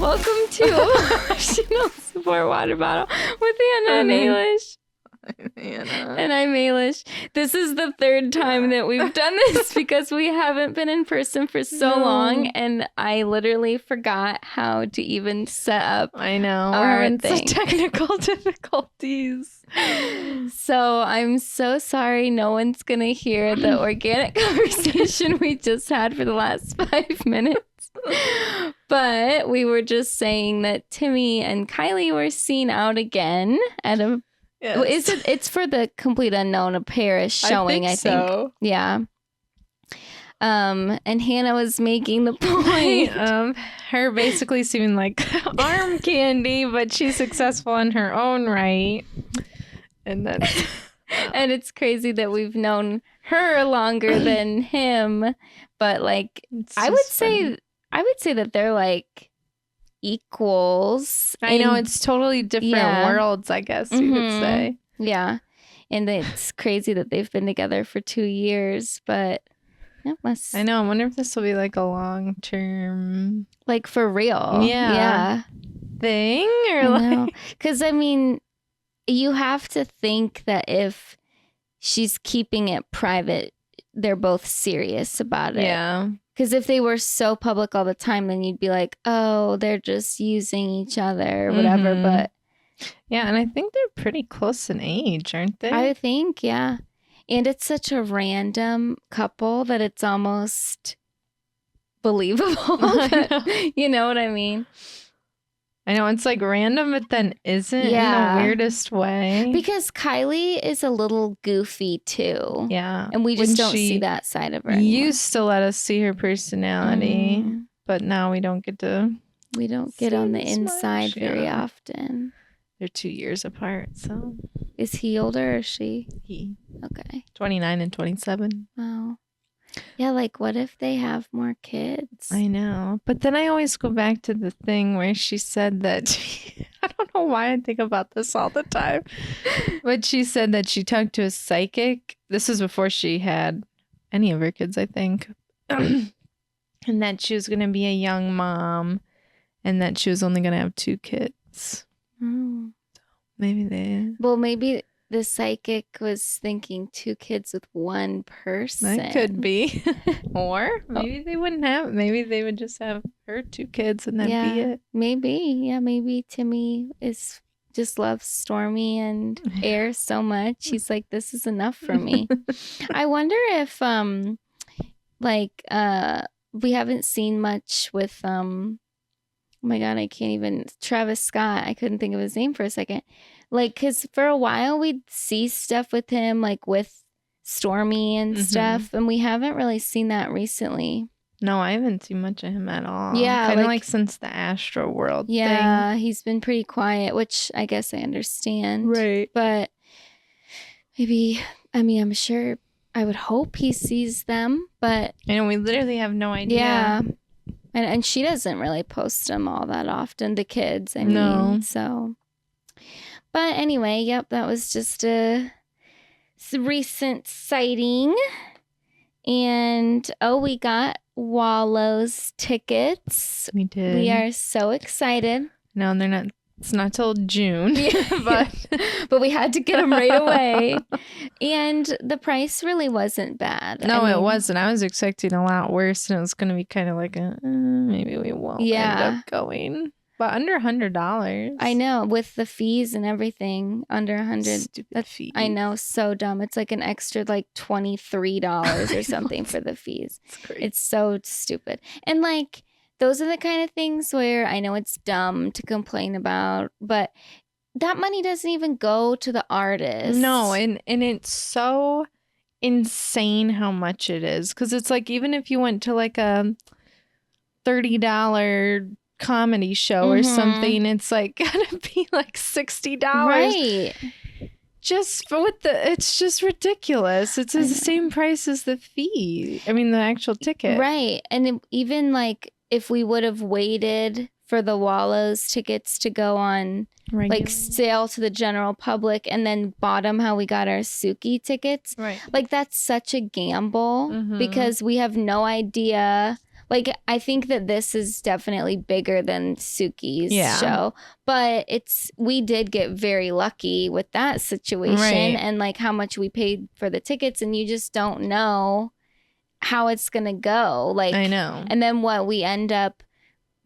Welcome to Emotional Support Water Bottle with Anna and Ailish. I'm Anna. And I'm Ailish. This is the third time that we've done this because we haven't been in person for so long, and I literally forgot how to even set up. I know. We're having some technical difficulties. So I'm so sorry no one's going to hear the organic conversation we just had for the last 5 minutes. But we were just saying that Timmy and Kylie were seen out again at a... Yes. It's for the Complete Unknown, a Paris showing, I think. So. Yeah. And Hannah was making the point. Her basically seeming like arm candy, but she's successful in her own right. And then... And it's crazy that we've known her longer than him. But like, I would say that they're like equals. I know, it's totally different worlds, I guess you could say. Yeah. And it's crazy that they've been together for 2 years, but it must... I know. I wonder if this will be like a long-term... Like for real. Yeah. Thing? Or like... Because, I mean, you have to think that if she's keeping it private, they're both serious about it. Yeah. Because if they were so public all the time, then you'd be like, oh, they're just using each other or whatever. But yeah, and I think they're pretty close in age, aren't they? I think, yeah. And it's such a random couple that it's almost believable. You know what I mean? I know, it's like random, but then isn't in the weirdest way. Because Kylie is a little goofy too. Yeah. And we just don't see that side of her anymore. Used to let us see her personality, but now we don't get to... We don't get on the inside very often. They're 2 years apart, so... Is he older or is she? He. Okay. 29 and 27. Wow. Yeah, like what if they have more kids? I know. But then I always go back to the thing where she said that... I don't know why I think about this all the time. But she said that she talked to a psychic. This was before she had any of her kids, I think. And that she was going to be a young mom. And that she was only going to have 2 kids. Oh. So maybe they... Well, maybe the psychic was thinking 2 kids with one person. That could be. Or maybe they wouldn't have... Maybe they would just have her 2 kids and that'd be it. Maybe. Yeah, maybe Timmy just loves Stormy and Air so much. He's like, this is enough for me. I wonder if, we haven't seen much with... oh my God, I can't even... Travis Scott. I couldn't think of his name for a second. Like, because for a while we'd see stuff with him, like with Stormy and stuff. And we haven't really seen that recently. No, I haven't seen much of him at all. Yeah. Kind of like since the Astro World thing. Yeah, he's been pretty quiet, which I guess I understand. Right. But maybe, I mean, I'm sure, I would hope he sees them, but... I know, we literally have no idea. Yeah. And she doesn't really post them all that often, the kids, I mean, so. But anyway, yep, that was just a recent sighting. And, we got Wallows tickets. We did. We are so excited. No, they're not. It's not till June, but we had to get them right away. And the price really wasn't bad. No, it wasn't. I was expecting a lot worse, and it was going to be kind of like maybe we won't end up going. But under $100. I know, with the fees and everything, under $100. Stupid fees. I know, so dumb. It's like an extra like $23 or something for the fees. It's so stupid. And like, those are the kind of things where I know it's dumb to complain about, but that money doesn't even go to the artist. No, and it's so insane how much it is. Because it's like, even if you went to like a $30 comedy show or something, it's like gonna be like $60. Right. Just for it's just ridiculous. It's the same price as the fee. I mean, the actual ticket. Right. And even like, if we would have waited for the Wallows tickets to go on like sale to the general public and then bought them how we got our Suki tickets. Right. Like, that's such a gamble because we have no idea Like, I think that this is definitely bigger than Suki's show, but we did get very lucky with that situation and like how much we paid for the tickets, and you just don't know how it's gonna go. Like, I know. And then what we end up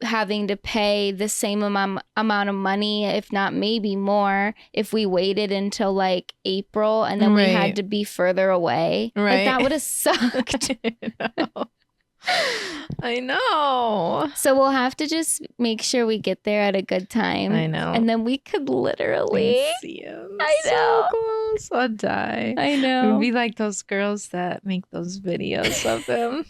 having to pay the same amount of money, if not maybe more, if we waited until like April and then we had to be further away. Like, that would have sucked. I know. So we'll have to just make sure we get there at a good time. I know. And then we could literally see him. I know. So close. I'll die. I know. We'd be like those girls that make those videos of him.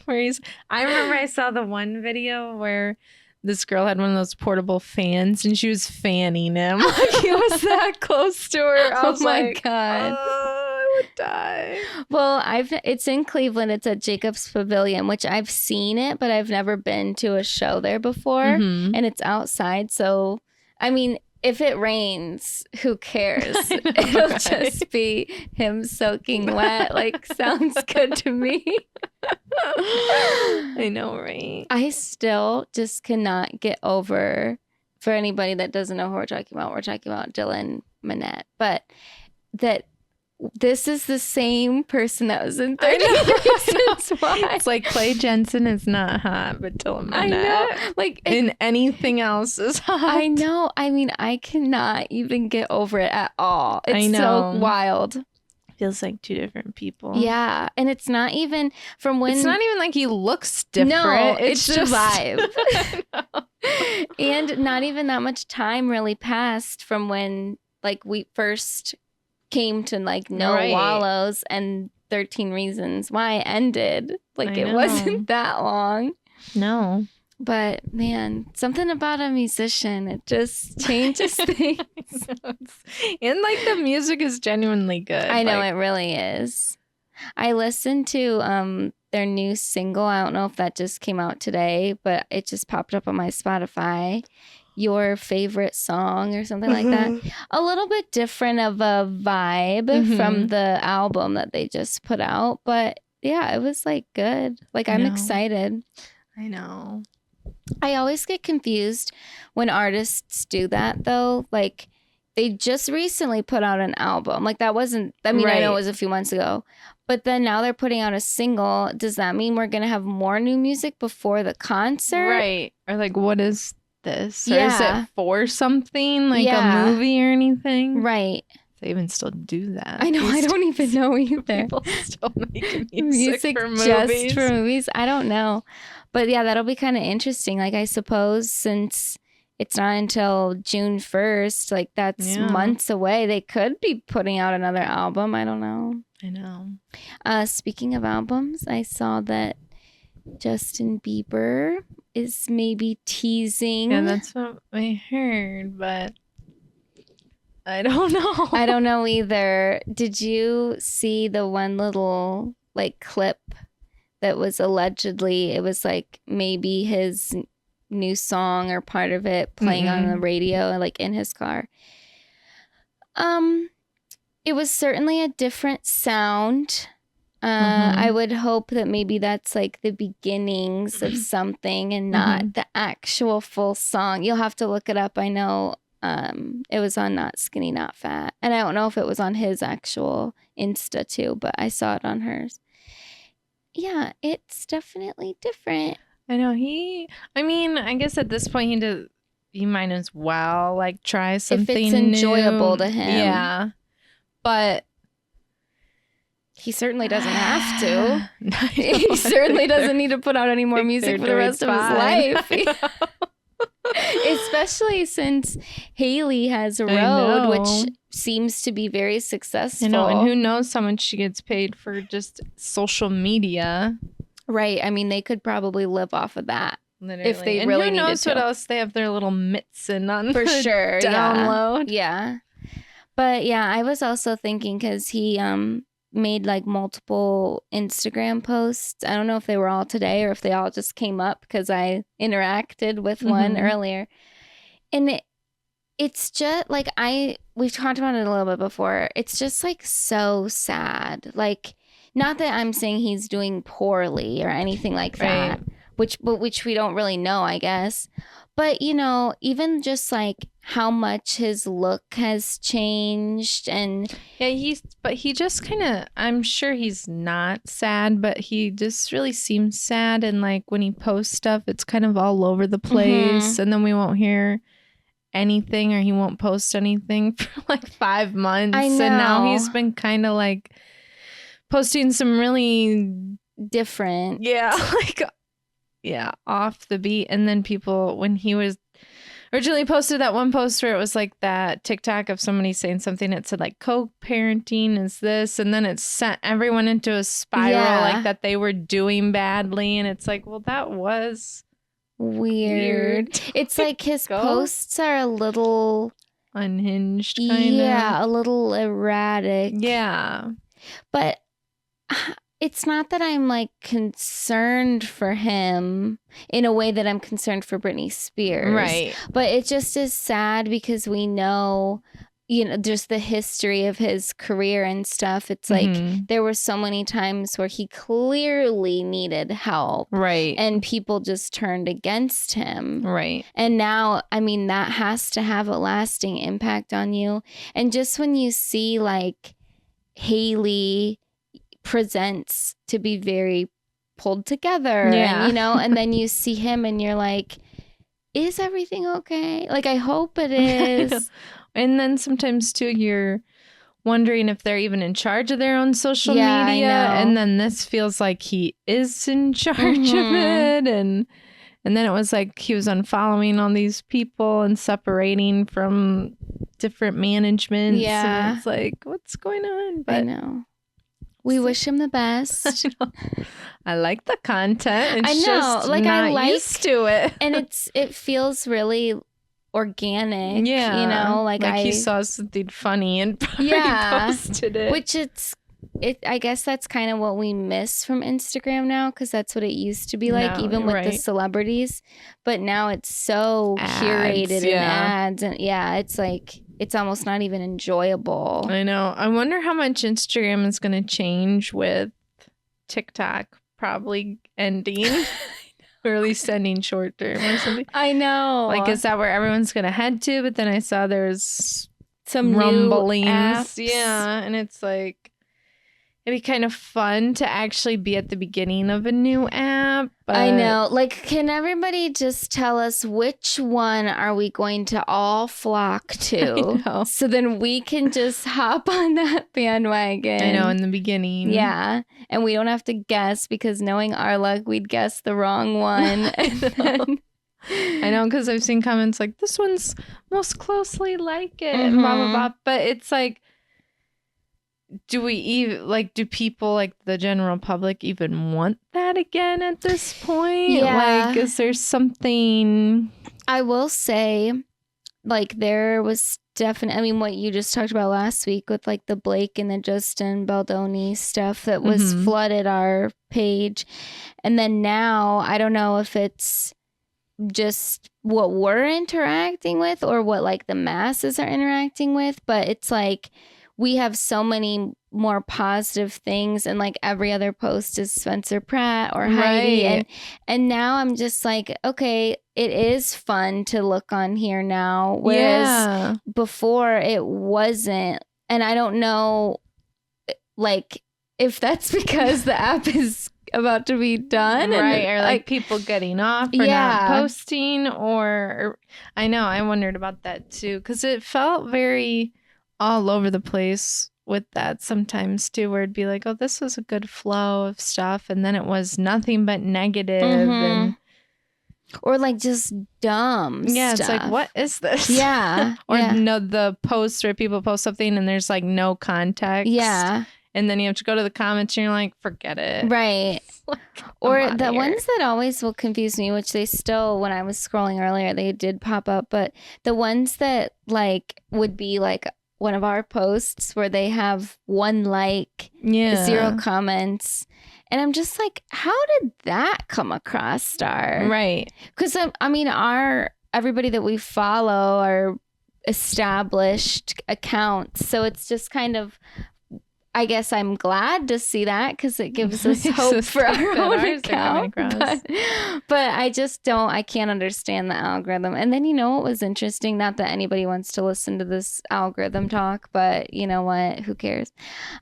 I remember I saw the one video where this girl had one of those portable fans and she was fanning him. Like, he was that close to her. I was my God. I would die. Well, it's in Cleveland. It's at Jacobs Pavilion, which I've seen it, but I've never been to a show there before. And it's outside. So, I mean, if it rains, who cares? It'll just be him soaking wet. Like, sounds good to me. I know, right? I still just cannot get over, for anybody that doesn't know who we're talking about Dylan Minnette, but that this is the same person that was in 30 Reasons Why. It's like Clay Jensen is not hot, but Dylan Minnette, I know. Like, and anything else is hot. I know. I mean, I cannot even get over it at all. It's so wild. Feels like two different people. Yeah. And it's not even from when... It's not even like he looks different. No, it's just a vibe. And not even that much time really passed from when like we first came to like know Wallows and 13 Reasons Why ended. Like, it wasn't that long. No. But man, something about a musician, it just changes things. And like the music is genuinely good. I know, it really is. I listened to their new single. I don't know if that just came out today, but it just popped up on my Spotify. Your Favorite Song or something like that. A little bit different of a vibe from the album that they just put out. But yeah, it was like good. Like, I'm excited. I know. I always get confused when artists do that, though. Like, they just recently put out an album. Like, that wasn't, I mean, I know it was a few months ago. But then now they're putting out a single. Does that mean we're going to have more new music before the concert? Right. Or like, what is this? Or is it for something? Like a movie or anything? Right. They even still do that. I know. I don't even know either. People still make music for movies. Just for movies? I don't know. But yeah, that'll be kind of interesting. Like, I suppose since it's not until June 1st, like that's months away, they could be putting out another album. I don't know. I know. Speaking of albums, I saw that Justin Bieber is maybe teasing. Yeah, that's what I heard, but I don't know. I don't know either. Did you see the one little like clip that was allegedly, it was like maybe his new song or part of it playing on the radio, like in his car? It was certainly a different sound. I would hope that maybe that's like the beginnings of something and not the actual full song. You'll have to look it up. I know it was on Not Skinny Not Fat, and I don't know if it was on his actual Insta too, but I saw it on hers. Yeah, it's definitely different. I know. I mean, I guess at this point he might as well like try something if it's enjoyable to him. Yeah. But he certainly doesn't have to. He certainly doesn't need to put out any more music for the rest of his life. Especially since Hailey has RHOBH, which seems to be very successful. I know, and who knows how much she gets paid for just social media. Right. I mean, they could probably live off of that. Literally. If they really needed to. Who knows what else they have their little Mitson on for sure. Download. Yeah. But yeah, I was also thinking because he made like multiple Instagram posts. I don't know if they were all today or if they all just came up because I interacted with one earlier. And it's just like we've talked about it a little bit before. It's just like so sad. Like, not that I'm saying he's doing poorly or anything like that. which we don't really know, I guess. But, you know, even just like how much his look has changed and yeah, he just kind of, I'm sure he's not sad, but he just really seems sad. And like when he posts stuff, it's kind of all over the place. And then we won't hear anything, or he won't post anything for like 5 months. I know. And now he's been kind of like posting some really different. Yeah, like, yeah, off the beat. And then people, when he was originally posted that one post where it was like that TikTok of somebody saying something, it said like co-parenting is this, and then it sent everyone into a spiral like that they were doing badly. And it's like, well, that was weird. It's like his posts are a little unhinged, kind of. Yeah, a little erratic. Yeah. But it's not that I'm like concerned for him in a way that I'm concerned for Britney Spears. Right. But it just is sad because we know, you know, just the history of his career and stuff. It's like there were so many times where he clearly needed help. Right. And people just turned against him. Right. And now, I mean, that has to have a lasting impact on you. And just when you see like Hailey presents to be very pulled together, and, you know, and then you see him and you're like, is everything okay? Like, I hope it is. And then sometimes too, you're wondering if they're even in charge of their own social media. And then this feels like he is in charge of it. And then it was like he was unfollowing all these people and separating from different managements. Yeah. And it's like, what's going on? But I know. We wish him the best. I like the content. It's I know, just like not I like used to it, and it feels really organic. Yeah, you know, like he saw something funny and probably posted it. Which I guess that's kind of what we miss from Instagram now, because that's what it used to be like, even with the celebrities. But now it's so curated and ads, and it's like. It's almost not even enjoyable. I know. I wonder how much Instagram is going to change with TikTok probably ending. Or at least ending short term or something. I know. Like, is that where everyone's going to head to? But then I saw there's some rumblings. New apps. Yeah. And it's like, it'd be kind of fun to actually be at the beginning of a new app. But I know. Like, can everybody just tell us which one are we going to all flock to? So then we can just hop on that bandwagon. I know, in the beginning. Yeah. And we don't have to guess, because knowing our luck, we'd guess the wrong one. I know, because I've seen comments like, this one's most closely like it, and blah, blah, blah. But it's like, do people, like the general public, even want that again at this point? Yeah. Like, is there something? I will say, like, there was definitely, I mean, what you just talked about last week with like the Blake and the Justin Baldoni stuff that was flooded our page. And then now, I don't know if it's just what we're interacting with or what like the masses are interacting with, but it's like, we have so many more positive things, and like every other post is Spencer Pratt or Heidi. And now I'm just like, okay, it is fun to look on here now. Whereas before it wasn't. And I don't know, like, if that's because the app is about to be done. Right. Or like people getting off or not posting, or I know, I wondered about that too. 'Cause it felt very all over the place with that sometimes too, where it'd be like, oh, this was a good flow of stuff, and then it was nothing but negative and or like just dumb stuff. It's like, what is this? Or no, the posts where people post something and there's like no context, and then you have to go to the comments and you're like, forget it, right? Like, or the ones that always will confuse me, which they still, when I was scrolling earlier, they did pop up, but the ones that like would be like one of our posts where they have 1 like, 0 comments. And I'm just like, how did that come across, Star? Right. Because, I mean, everybody that we follow are established accounts. So it's just kind of I guess I'm glad to see that because it gives us hope for our own account. But I just I can't understand the algorithm. And then you know what was interesting? Not that anybody wants to listen to this algorithm talk, but you know what? Who cares?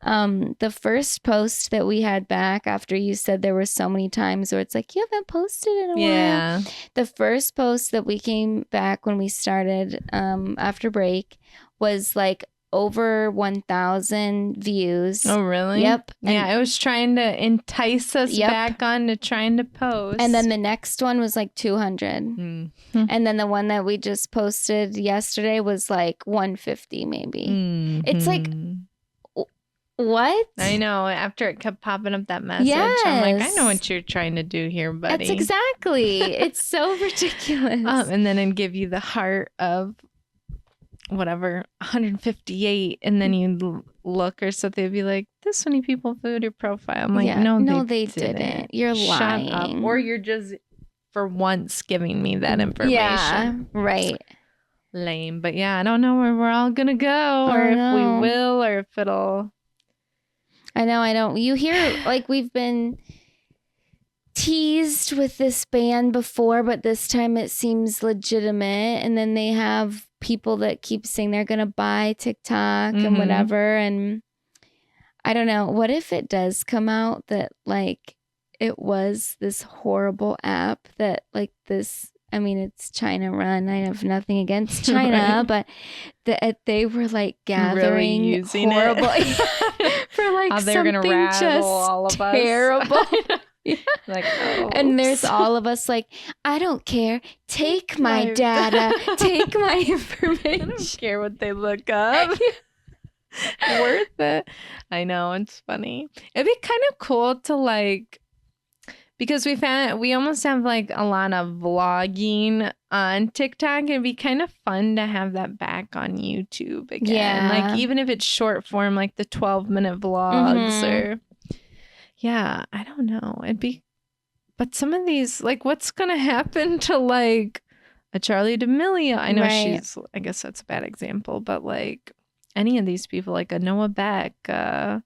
The first post that we had back after you said there were so many times where it's like, you haven't posted in a while. The first post that we came back when we started after break was like over 1,000 views. Oh, really? Yep. Yeah, it was trying to entice us back on to trying to post. And then the next one was like 200. Mm-hmm. And then the one that we just posted yesterday was like 150 maybe. Mm-hmm. It's like, what? I know. After it kept popping up that message, I'm like, I know what you're trying to do here, buddy. That's exactly. It's so ridiculous. And then it'd give you the heart of whatever 158, and then you look or something, it'd be like, this many people viewed your profile. I'm like, no, they didn't. You're lying. Shut up. Or you're just for once giving me that information. Yeah, right. Lame. But yeah, I don't know where we're all gonna go, or if we will, or if it'll. I know. You hear like we've been teased with this ban before, but this time it seems legitimate. And then they have people that keep saying they're going to buy TikTok and whatever. And I don't know. What if it does come out that like it was this horrible app that like this, I mean, it's China run. I have nothing against China, but they were like gathering really using horrible it. for like how they're something gonna just rattle all of us. Terrible. Yeah. Like, and there's all of us like, I don't care. Take my data. Take my information. I don't care what they look up. Worth it. I know, it's funny. It'd be kind of cool to like, because we almost have like a lot of vlogging on TikTok. It'd be kind of fun to have that back on YouTube again. Yeah. Like even if it's short form, like the 12-minute vlogs or. Yeah, I don't know. But some of these, like, what's gonna happen to like a Charlie D'Amelio? I know I guess that's a bad example, but like any of these people, like a Noah Beck, what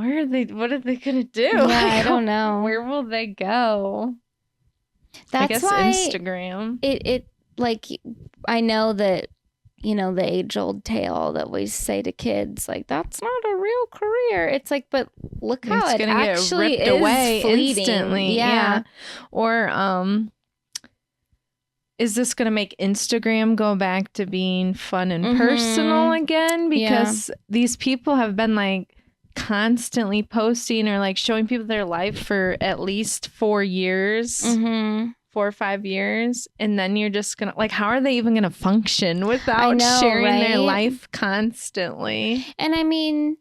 are they gonna do? Yeah, like, I don't know. Where will they go? That's I guess why Instagram. It like I know that. You know, the age-old tale that we say to kids, like, that's not a real career. It's like, but look how it actually is away fleeting. Instantly. Yeah. Or is this going to make Instagram go back to being fun and personal again? Because these people have been, like, constantly posting or, like, showing people their life for at least 4 years. 4 or 5 years, and then you're just gonna like, how are they even gonna function without sharing their life constantly? And I mean,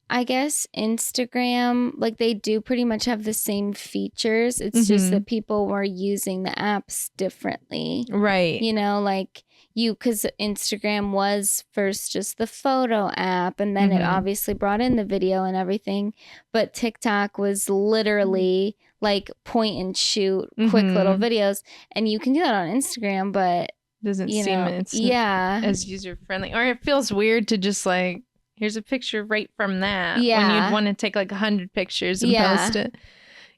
I guess Instagram, like they do pretty much have the same features. It's just that people were using the apps differently, right? You know, like because Instagram was first just the photo app, and then it obviously brought in the video and everything, but TikTok was literally like point and shoot quick little videos, and you can do that on Instagram, but doesn't seem as user friendly, or it feels weird to just like, here's a picture right from that when you'd want to take like 100 pictures and post it.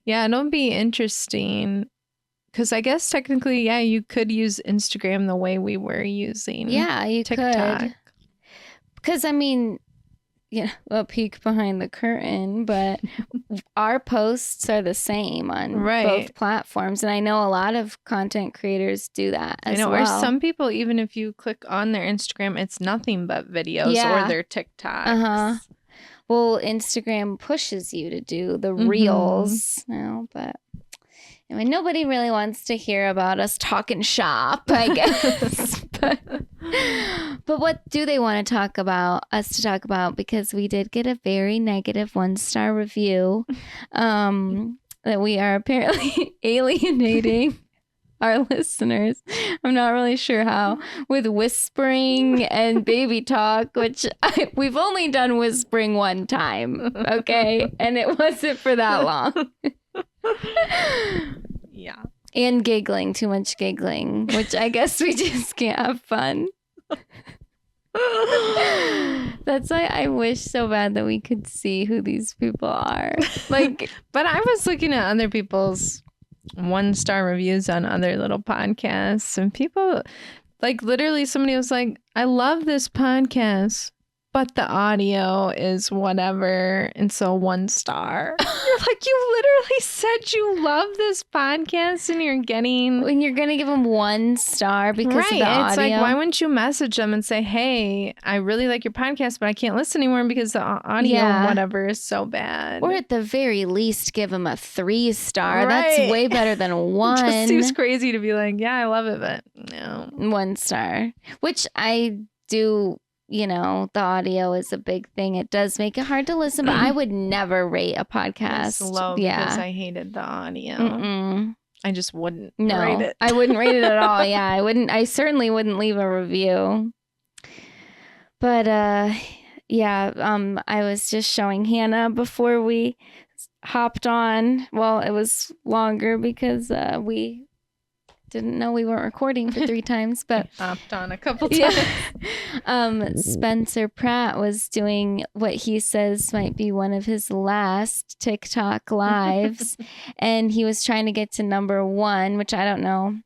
Yeah, it'll be interesting because I guess technically, you could use Instagram the way we were using you TikTok. Could. Because I mean, a peek behind the curtain, but our posts are the same on both platforms. And I know a lot of content creators do that as well. Or some people, even if you click on their Instagram, it's nothing but videos or their TikToks. Well, Instagram pushes you to do the reels now, but anyway, nobody really wants to hear about us talking shop, I guess. But what do they want to talk about, because we did get a very negative 1-star review that we are apparently alienating our listeners. I'm not really sure how, with whispering and baby talk, which we've only done whispering one time, okay? And it wasn't for that long. Yeah. And giggling, too much giggling, which I guess we just can't have fun. That's why I wish so bad that we could see who these people are. Like, but I was looking at other people's 1-star reviews on other little podcasts, and people, like, literally somebody was like, I love this podcast, but the audio is whatever, and so 1 star. You're like, you literally said you love this podcast, and you're getting... When you're going to give them 1 star because of the audio. It's like, why wouldn't you message them and say, hey, I really like your podcast, but I can't listen anymore because the audio whatever is so bad. Or at the very least, give them a 3 star. That's way better than 1. It just seems crazy to be like, yeah, I love it, but no. 1 star. Which I do... You know, the audio is a big thing. It does make it hard to listen, but I would never rate a podcast. It's low because I hated the audio. I just wouldn't rate it. I wouldn't rate it at all. Yeah, I wouldn't. I certainly wouldn't leave a review. But I was just showing Hannah before we hopped on. Well, it was longer because we didn't know we weren't recording for 3 times, but hopped on a couple times. Spencer Pratt was doing what he says might be one of his last TikTok lives, and he was trying to get to number 1, which I don't know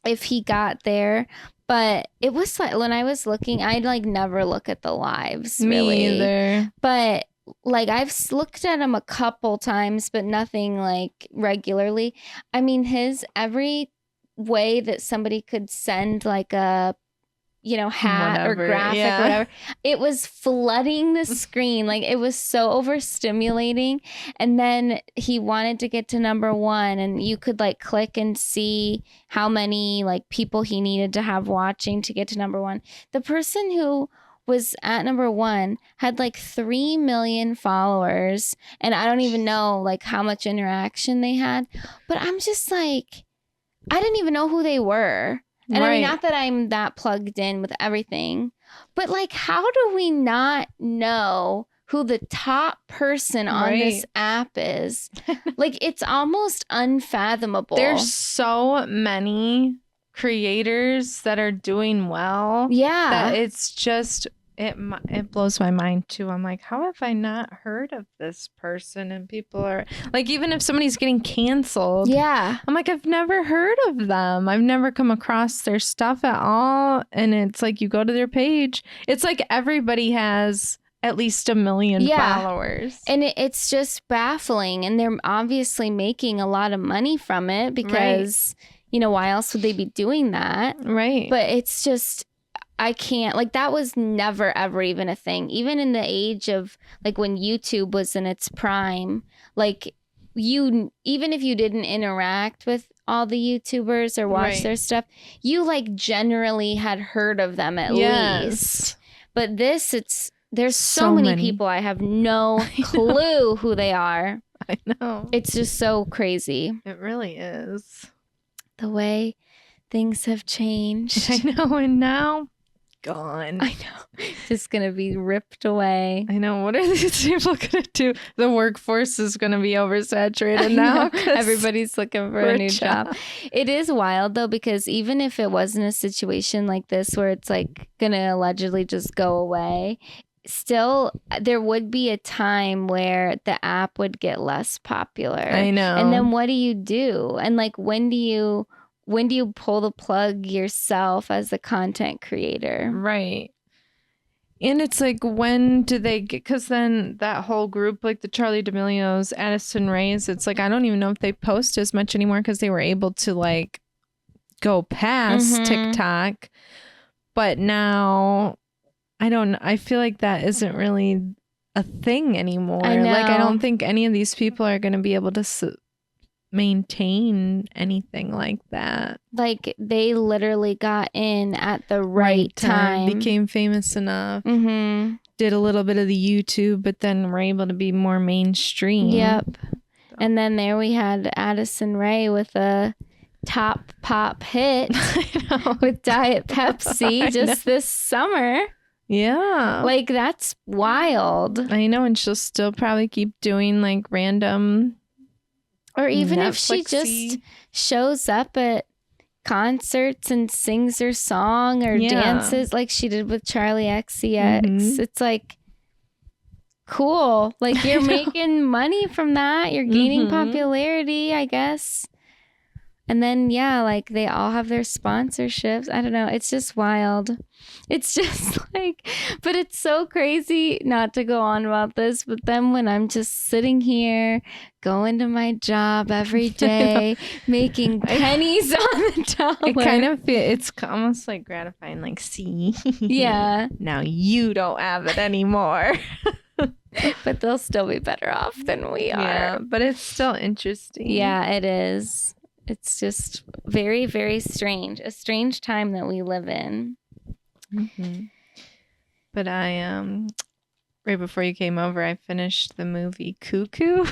if he got there, but it was like when I was looking, I'd like never look at the lives. Me really either. But like I've looked at him a couple times, but nothing like regularly. I mean, every way that somebody could send like a hat or graphic or whatever, it was flooding the screen. Like it was so overstimulating. And then he wanted to get to number 1, and you could like click and see how many like people he needed to have watching to get to number 1. The person who was at number 1 had like 3 million followers, and I don't even know like how much interaction they had, but I'm just like, I didn't even know who they were. And I mean, not that I'm that plugged in with everything, but like, how do we not know who the top person on this app is? Like, it's almost unfathomable. There's so many creators that are doing well. Yeah. That it's just... It blows my mind too. I'm like, how have I not heard of this person? And people are like, even if somebody's getting canceled, I'm like, I've never heard of them. I've never come across their stuff at all. And it's like, you go to their page, it's like everybody has at least 1 million followers. And it's just baffling. And they're obviously making a lot of money from it because, why else would they be doing that? Right. But it's just... I can't, like, that was never, ever even a thing. Even in the age of, like, when YouTube was in its prime, like, even if you didn't interact with all the YouTubers or watch their stuff, you, like, generally had heard of them at least. But there's so many people, I have no clue who they are. I know. It's just so crazy. It really is. The way things have changed. I know, and now... gone. I know. Just gonna be ripped away. I know. What are these people gonna do? The workforce is gonna be oversaturated now. Everybody's looking for a new job. It is wild though, because even if it wasn't a situation like this where it's like gonna allegedly just go away, still there would be a time where the app would get less popular. I know. And then what do you do? And like when do you pull the plug yourself as the content creator? Right. And it's like, when do they get, because then that whole group, like the Charli D'Amelio's, Addison Rae's, it's like, I don't even know if they post as much anymore because they were able to like go past TikTok. But now, I feel like that isn't really a thing anymore. I know. Like, I don't think any of these people are going to be able to maintain anything like that. Like they literally got in at the right time, became famous enough, did a little bit of the YouTube, but then were able to be more mainstream. Yep. And then there we had Addison Rae with a top pop hit with Diet Pepsi this summer. Yeah. Like that's wild. I know. And she'll still probably keep doing like random, or even if she just shows up at concerts and sings her song or dances like she did with Charlie XCX. Mm-hmm. It's like cool. Like you're making money from that. You're gaining popularity, I guess. And then, like they all have their sponsorships. I don't know. It's just wild. It's just like, but it's so crazy not to go on about this. But then when I'm just sitting here, going to my job every day, making pennies on the dollar. It kind of it's almost like gratifying. Like, see, now you don't have it anymore. But they'll still be better off than we are. Yeah, but it's still interesting. Yeah, it is. It's just very, very strange. A strange time that we live in. Mm-hmm. But I, right before you came over, I finished the movie Cuckoo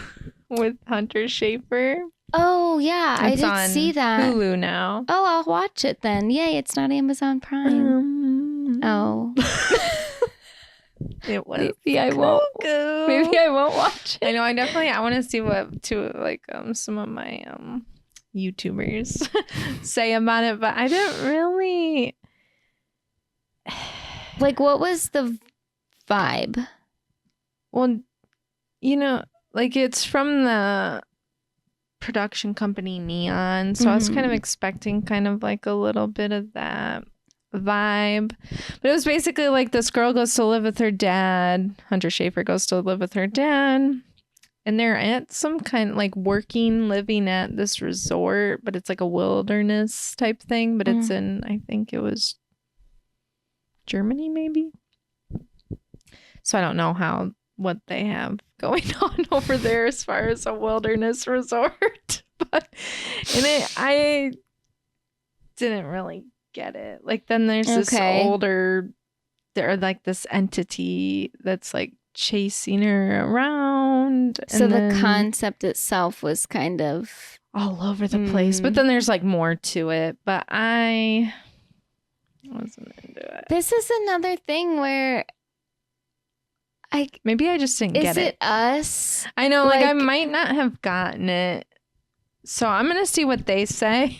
with Hunter Schafer. Oh, yeah. It's I did see that. Hulu now. Oh, I'll watch it then. Yay, it's not Amazon Prime. Oh. It was. Maybe I won't. Maybe I won't watch it. I know. I want to see what some of my YouTubers say about it, but I didn't really. Like, what was the vibe? Well, it's from the production company Neon, so I was kind of expecting kind of like a little bit of that vibe, but it was basically like this girl goes to live with her dad. Hunter Schafer goes to live with her dad, and they're at some kind of like living at this resort, but it's like a wilderness type thing, but it's in, I think it was Germany maybe. So I don't know what they have going on over there as far as a wilderness resort, but I didn't really get it. Like then there's this this entity that's like chasing her around. So the concept itself was kind of all over the place. But then there's like more to it. But I wasn't into it. This is another thing where maybe I just didn't get it. Is it us? I know, like I might not have gotten it. So I'm gonna see what they say.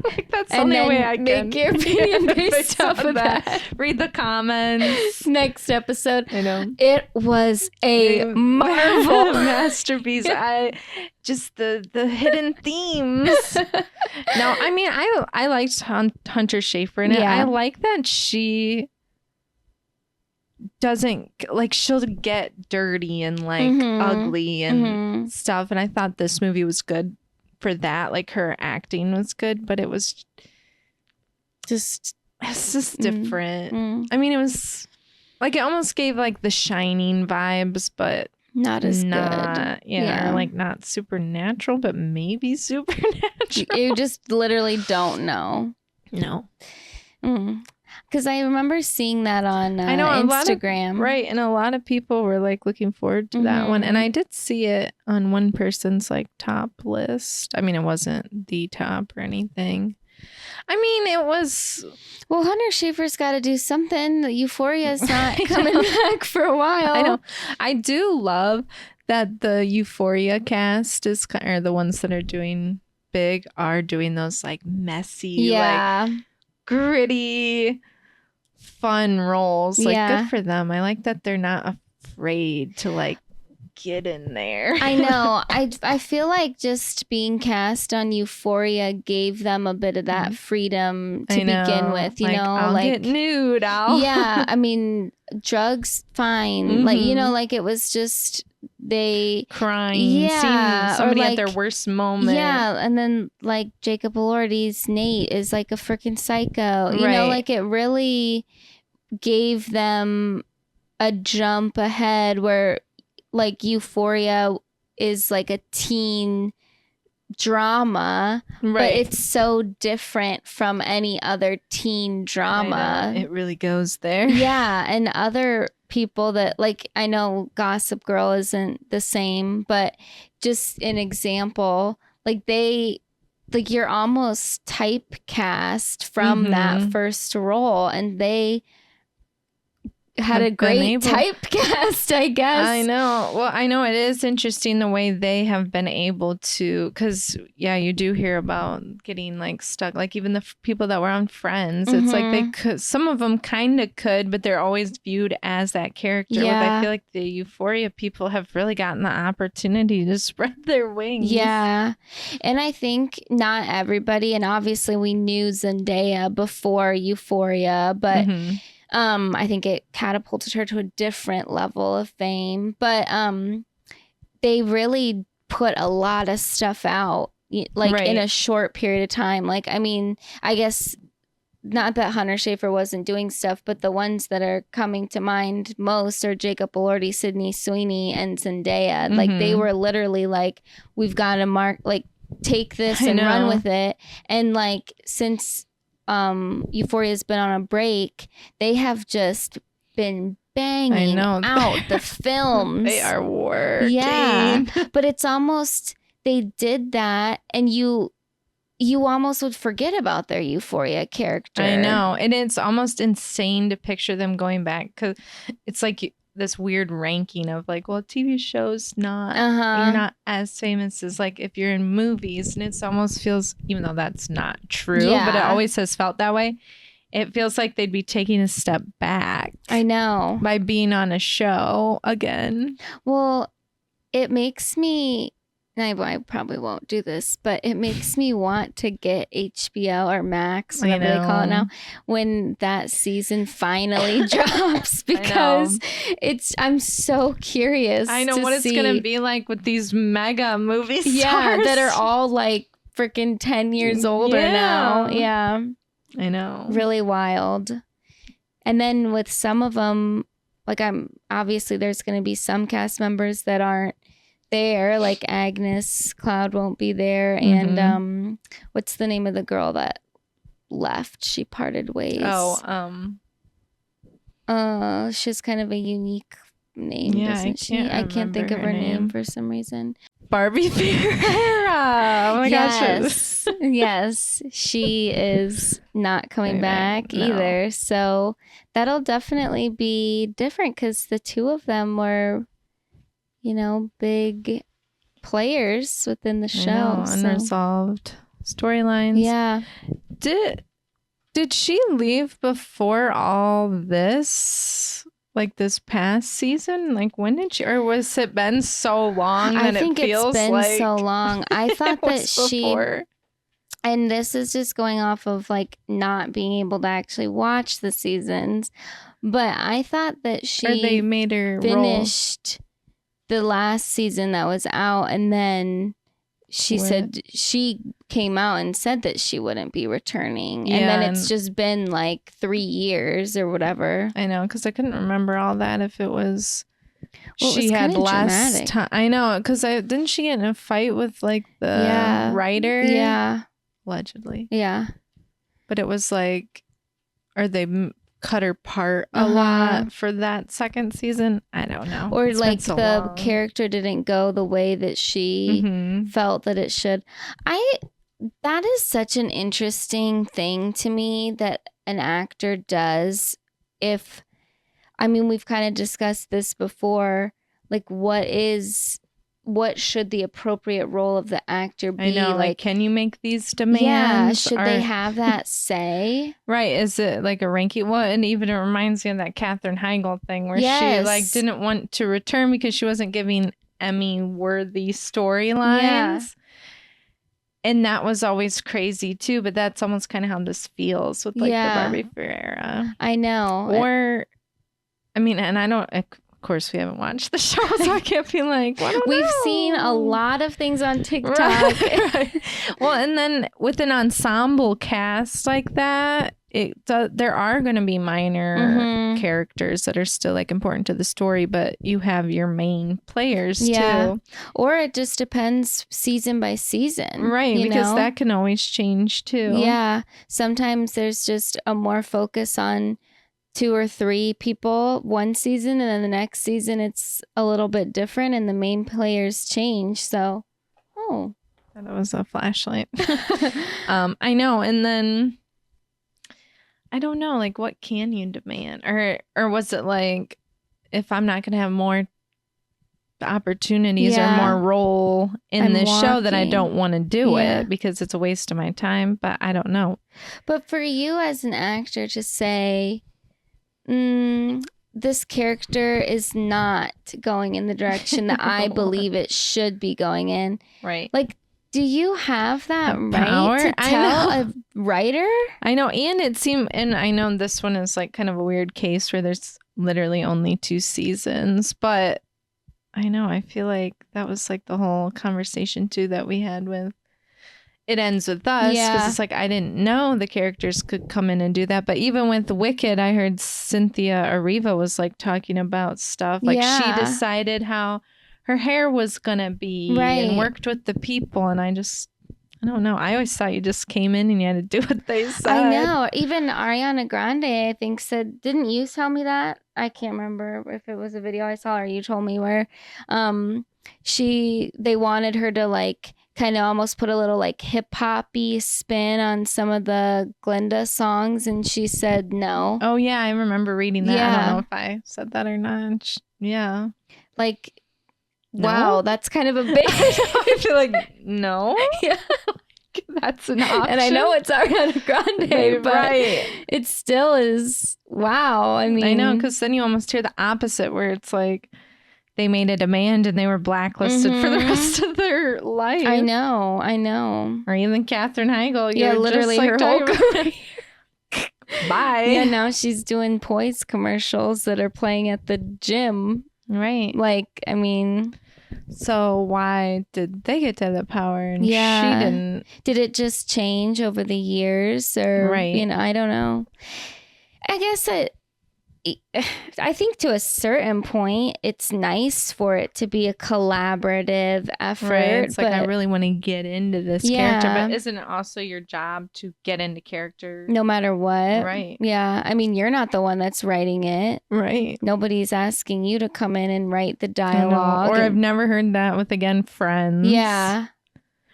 Like that's the only way I can make your opinion based off of that. Read the comments. Next episode. I know. It was a marvel. Masterpiece. Just the hidden themes. No, I mean I liked Hunter Schafer in it. I like that she doesn't like she'll get dirty and like ugly and stuff, and I thought this movie was good for that. Like her acting was good, but it was just different. I mean, it was like it almost gave like The Shining vibes, but not as good. Yeah, or like not supernatural, but maybe supernatural. You just literally don't know. No. Because I remember seeing that on I know, Instagram. Right, and a lot of people were like looking forward to that one. And I did see it on one person's like top list. I mean, it wasn't the top or anything. I mean, it was... Well, Hunter Schafer's got to do something. Euphoria's not coming back for a while. I know. I do love that the Euphoria cast is, or the ones that are doing big are doing those like messy, like gritty, fun roles. Like good for them. I like that they're not afraid to like get in there. I know. I feel like just being cast on Euphoria gave them a bit of that freedom to begin with. You know, I'll like get nude. Yeah, I mean, drugs, fine. Like like it was just they crying, seeing somebody at their worst moment. Yeah, and then like Jacob Elordi's Nate is like a freaking psycho. You know, like it really gave them a jump ahead where like Euphoria is like a teen drama, but it's so different from any other teen drama. It really goes there. Yeah, and other people that like, I know Gossip Girl isn't the same, but just an example, like they like you're almost typecast from that first role, and they had a great typecast, I guess. I know. Well, I know it is interesting the way they have been able to, because you do hear about getting like stuck, like even the people that were on Friends. It's like they could, some of them kind of could, but they're always viewed as that character. I feel like the Euphoria people have really gotten the opportunity to spread their wings. Yeah. And I think not everybody, and obviously we knew Zendaya before Euphoria, but I think it catapulted her to a different level of fame. But they really put a lot of stuff out, like in a short period of time. Like, I mean, I guess not that Hunter Schafer wasn't doing stuff, but the ones that are coming to mind most are Jacob Elordi, Sydney Sweeney, and Zendaya. Like, they were literally like, we've got to take this and run with it. And like, since Euphoria's been on a break, they have just been banging out the films. They are working. Yeah, but it's almost, they did that and you almost would forget about their Euphoria character. I know. And it's almost insane to picture them going back, because it's like this weird ranking of like, well, TV shows not, you're not as famous as like if you're in movies. And it's almost feels, even though that's not true, but it always has felt that way. It feels like they'd be taking a step back. I know. By being on a show again. Well, it makes me, I probably won't do this, but it makes me want to get HBO or Max, whatever they call it now, when that season finally drops, because I'm so curious. I know what it's going to be like with these mega movie stars. Yeah, that are all like freaking 10 years older now. Yeah. I know. Really wild. And then with some of them, like obviously there's going to be some cast members that aren't there, like Agnes Cloud won't be there, and what's the name of the girl that left? She parted ways. She's kind of a unique name, doesn't she? I can't think of her name for some reason. Barbie Ferreira. Oh my gosh. Yes, she is not coming back either. So that'll definitely be different, because the two of them were, big players within the show. Unresolved storylines. Yeah. Did she leave before all this? Like this past season? Like when did she, or was it been so long that it feels like? I think it's been so long. I thought that before. And this is just going off of like not being able to actually watch the seasons, but I thought that they made her finished the last season that was out, and then she said she came out and said that she wouldn't be returning. And then it's just been like 3 years or whatever. I know, because I couldn't remember all that, if it was she had last time. I know, because didn't she get in a fight with like the writer? Yeah. Allegedly. Yeah. But it was like, or they cut her part a lot for that second season. I don't know. Or it's like the character didn't go the way that she felt that it should. That is such an interesting thing to me that an actor does. We've kind of discussed this before, like what should the appropriate role of the actor be? I know, like, can you make these demands? Yeah, should they have that say? Right, is it like a ranking? Well, and even it reminds me of that Katherine Heigl thing where she like didn't want to return because she wasn't giving Emmy-worthy storylines. Yeah. And that was always crazy too, but that's almost kind of how this feels with like the Barbie Ferreira. I know. Or, and I don't... Of course, we haven't watched the show, so I can't be like, We've seen a lot of things on TikTok. Right. Well, and then with an ensemble cast like that, there are going to be minor characters that are still like important to the story, but you have your main players too. Or it just depends season by season. Right, because that can always change too. Yeah. Sometimes there's just a more focus on 2 or 3 people one season, and then the next season it's a little bit different and the main players change. So that was a flashlight. I know. And then I don't know, like, what can you demand? Or was it like, if I'm not going to have more opportunities or more role in this show, that I don't want to do it because it's a waste of my time? But I don't know. But for you as an actor to say, this character is not going in the direction that I believe it should be going in. Right. Like, do you have that right to tell a writer? I know. And it seemed, and I know this one is like kind of a weird case where there's literally only 2 seasons, but I know, I feel like that was like the whole conversation too that we had with It Ends With Us, because it's like, I didn't know the characters could come in and do that. But even with Wicked, I heard Cynthia Erivo was like talking about stuff. Like she decided how her hair was going to be and worked with the people. And I don't know. I always thought you just came in and you had to do what they said. I know. Even Ariana Grande, I think, said, didn't you tell me that? I can't remember if it was a video I saw or you told me where they wanted her to like kind of almost put a little like hip hoppy spin on some of the Glinda songs, and she said no. Oh yeah, I remember reading that. I don't know if I said that or not. Yeah. Like, wow, that's kind of a big I feel like no. Yeah. That's an option. And I know it's Ariana Grande, but it still is, wow. I mean, I know, because then you almost hear the opposite where it's like they made a demand and they were blacklisted for the rest of their life. I know. Or even Katherine Heigl. Yeah, literally her whole career. Bye. Yeah, now she's doing Poise commercials that are playing at the gym. Right. Like, I mean... So why did they get to the power and she didn't? Did it just change over the years? Or, you know, I don't know. I guess I think to a certain point, it's nice for it to be a collaborative effort. Right. It's like, I really want to get into this character. But isn't it also your job to get into character? No matter what. Right. Yeah. I mean, you're not the one that's writing it. Right. Nobody's asking you to come in and write the dialogue. Or I've never heard that with, again, Friends. Yeah.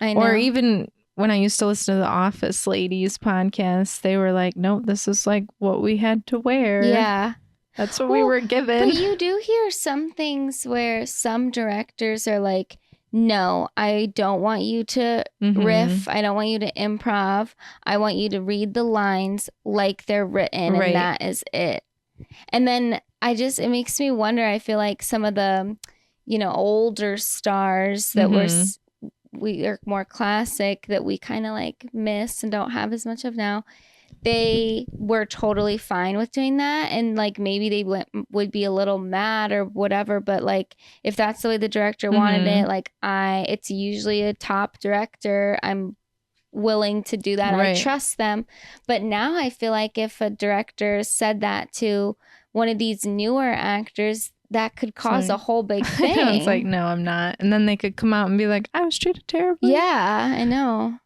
I know. Or even... when I used to listen to the Office Ladies podcast, they were like, no, this is like what we had to wear. Yeah. That's what we were given. But you do hear some things where some directors are like, no, I don't want you to riff. I don't want you to improv. I want you to read the lines like they're written, and that is it. And then it makes me wonder, I feel like some of the, you know, older stars that we are more classic that we kind of like miss and don't have as much of now, they were totally fine with doing that, and like maybe they would be a little mad or whatever, but like if that's the way the director wanted it, like it's usually a top director, I'm willing to do that. I trust them. But now I feel like if a director said that to one of these newer actors, that could cause a whole big thing. It's like, no, I'm not. And then they could come out and be like, I was treated terribly. Yeah, I know.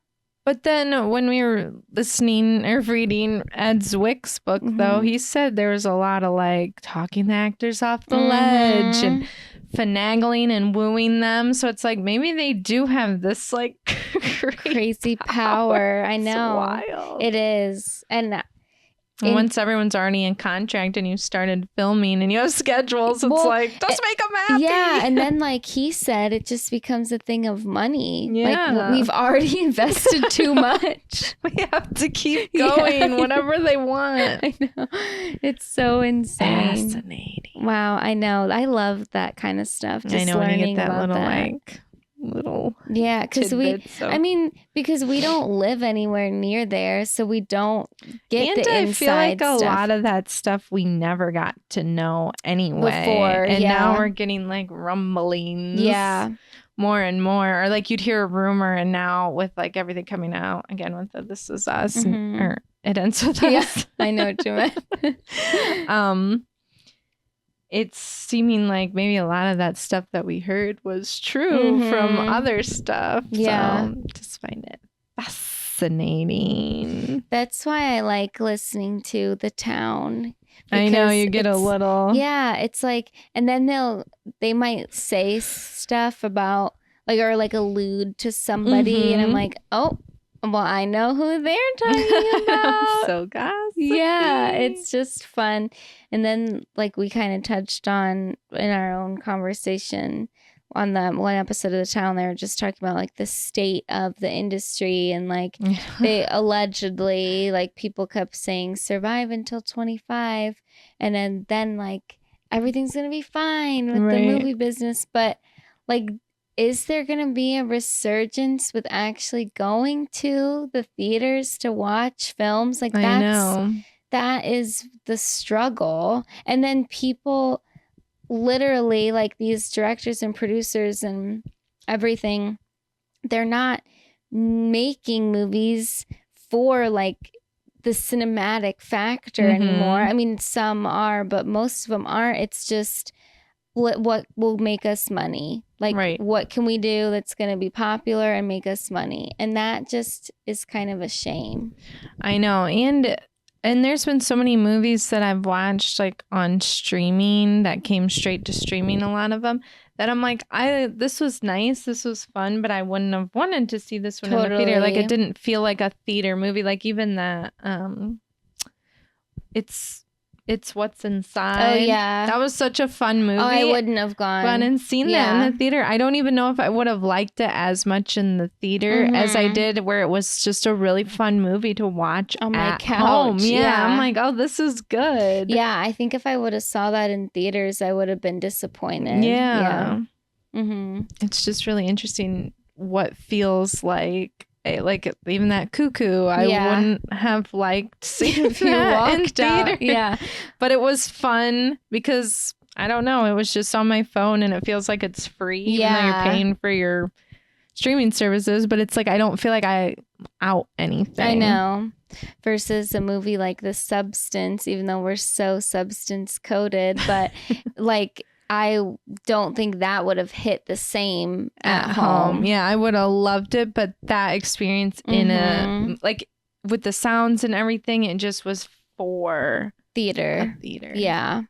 But then when we were listening or reading Ed Zwick's book, though, he said there was a lot of like talking the actors off the ledge and finagling and wooing them. So it's like maybe they do have this like crazy power. I know. It's wild. It is. And once everyone's already in contract and you started filming and you have schedules, it's like, just make them happy. Yeah, and then like he said, it just becomes a thing of money. Yeah. Like we've already invested too much. We have to keep going, whatever they want. I know. It's so insane. Fascinating. Wow, I know. I love that kind of stuff. Just I know, learning when you get that about little that. like little because I mean, because we don't live anywhere near there, so we don't get the inside I feel like a stuff. lot of that stuff we never got to know anyway. Before, and now we're getting like rumblings. Yeah. More and more, or like you'd hear a rumor, and now with like everything coming out again with the This Is Us or It Ends With Us. Yeah, I know what you meant. It's seeming like maybe a lot of that stuff that we heard was true from other stuff. Yeah. So just find it fascinating. That's why I like listening to The Town. I know, you get a little. Yeah, it's like, and then they might say stuff about like, or like allude to somebody, and I'm like, oh, Well, I know who they're talking about. So gossipy. Yeah, it's just fun. And then, like, we kind of touched on in our own conversation on the one episode of the town, they were just talking about like the state of the industry, and like they allegedly, like, people kept saying survive until 25, and then like everything's gonna be fine with the movie business. But like, is there gonna be a resurgence with actually going to the theaters to watch films? Like, that is the struggle. And then people literally, like, these directors and producers and everything, they're not making movies for like the cinematic factor anymore. I mean, some are, but most of them aren't. It's just what will make us money. Like, what can we do that's going to be popular and make us money? And that just is kind of a shame. I know. And there's been so many movies that I've watched like on streaming that came straight to streaming, a lot of them, that I'm like, this was nice, this was fun, but I wouldn't have wanted to see this one in the theater. Like, it didn't feel like a theater movie. Like, even that it's What's Inside. Oh, yeah. That was such a fun movie. Oh, I wouldn't have gone and seen that in the theater. I don't even know if I would have liked it as much in the theater as I did where it was just a really fun movie to watch on my couch. Home. Yeah, I'm like, oh, this is good. Yeah, I think if I would have saw that in theaters, I would have been disappointed. Yeah. It's just really interesting what feels like even that Cuckoo, I wouldn't have liked seeing if you walked out. Yeah, but it was fun because I don't know, it was just on my phone and it feels like it's free. Even though you're paying for your streaming services, but it's like I don't feel like I out anything. I know. Versus a movie like The Substance, even though we're so substance coded, but like, I don't think that would have hit the same at home. Yeah, I would have loved it, but that experience in a, like, with the sounds and everything, it just was for theater. Yeah.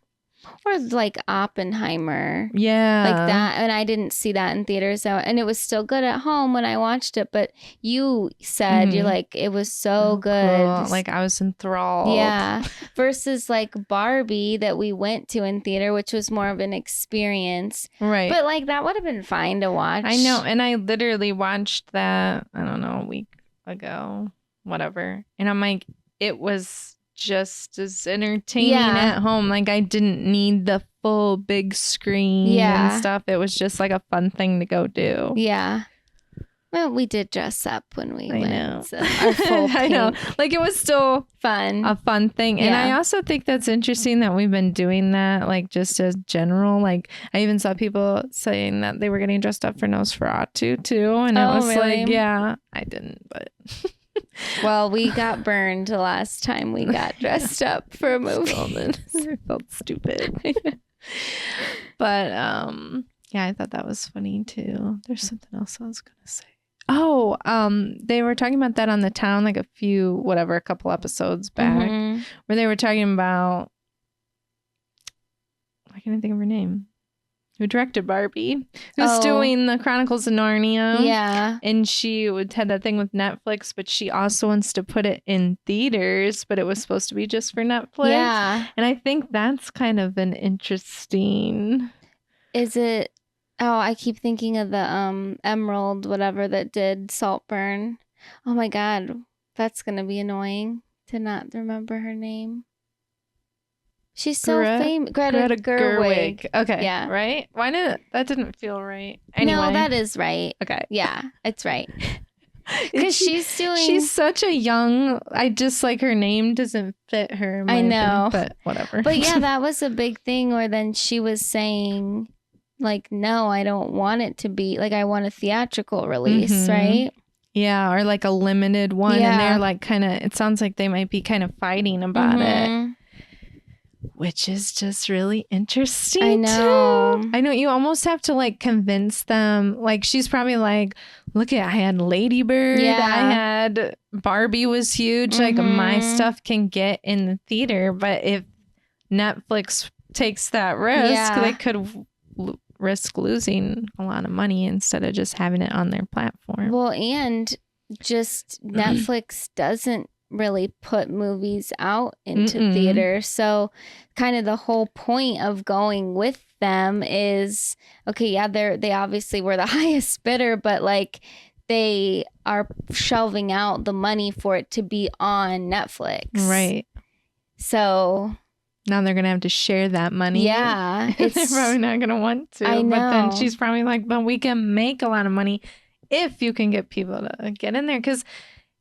Or like Oppenheimer. Yeah. Like that. And I didn't see that in theaters. And it was still good at home when I watched it. But you said, you're like, it was so good. Cool. Like, I was enthralled. Yeah. Versus like Barbie that we went to in theater, which was more of an experience. Right. But like, that would have been fine to watch. I know. And I literally watched that, I don't know, a week ago, whatever. And I'm like, it was just as entertaining at home. Like, I didn't need the full big screen and stuff. It was just like a fun thing to go do. Yeah. Well, we did dress up when we went. Know. So our full I know. Like, it was still fun. A fun thing. And I also think that's interesting that we've been doing that, like, just as general. Like, I even saw people saying that they were getting dressed up for Nosferatu too. And it was like, yeah, I didn't, but... Well, we got burned the last time we got dressed up for a movie. I felt stupid. But yeah, I thought that was funny too. There's something else I was gonna say. Oh, they were talking about that on the town like a couple episodes back, where they were talking about, why can't I think of her name? Who directed Barbie, who's doing the Chronicles of Narnia. Yeah. And she had that thing with Netflix, but she also wants to put it in theaters, but it was supposed to be just for Netflix. Yeah. And I think that's kind of an interesting... Is it... Oh, I keep thinking of the Emerald, whatever, that did Saltburn. Oh my God. That's going to be annoying to not remember her name. She's so famous. Greta Gerwig. Okay. Yeah. Right? Why didn't that didn't feel right? Anyway. No, that is right. Okay. Yeah, it's right. Because she's such a young, I just like her name doesn't fit her. I know. Opinion, but whatever. But yeah, that was a big thing where then she was saying, like, no, I don't want it to be, like, I want a theatrical release, right? Yeah, or like a limited one. And they're like kind of, it sounds like they might be kind of fighting about it. Which is just really interesting. I know. I know. You almost have to like convince them. Like, she's probably like, look at, I had Lady Bird. Yeah. I had Barbie was huge. Like, my stuff can get in the theater. But if Netflix takes that risk, they could risk losing a lot of money instead of just having it on their platform. Well, and just Netflix doesn't really put movies out into theater. So kind of the whole point of going with them is, okay, yeah, they obviously were the highest bidder, but like they are shelving out the money for it to be on Netflix. Right. So now they're going to have to share that money. Yeah. They're probably not going to want to. I know. But then she's probably like, but we can make a lot of money if you can get people to get in there. Because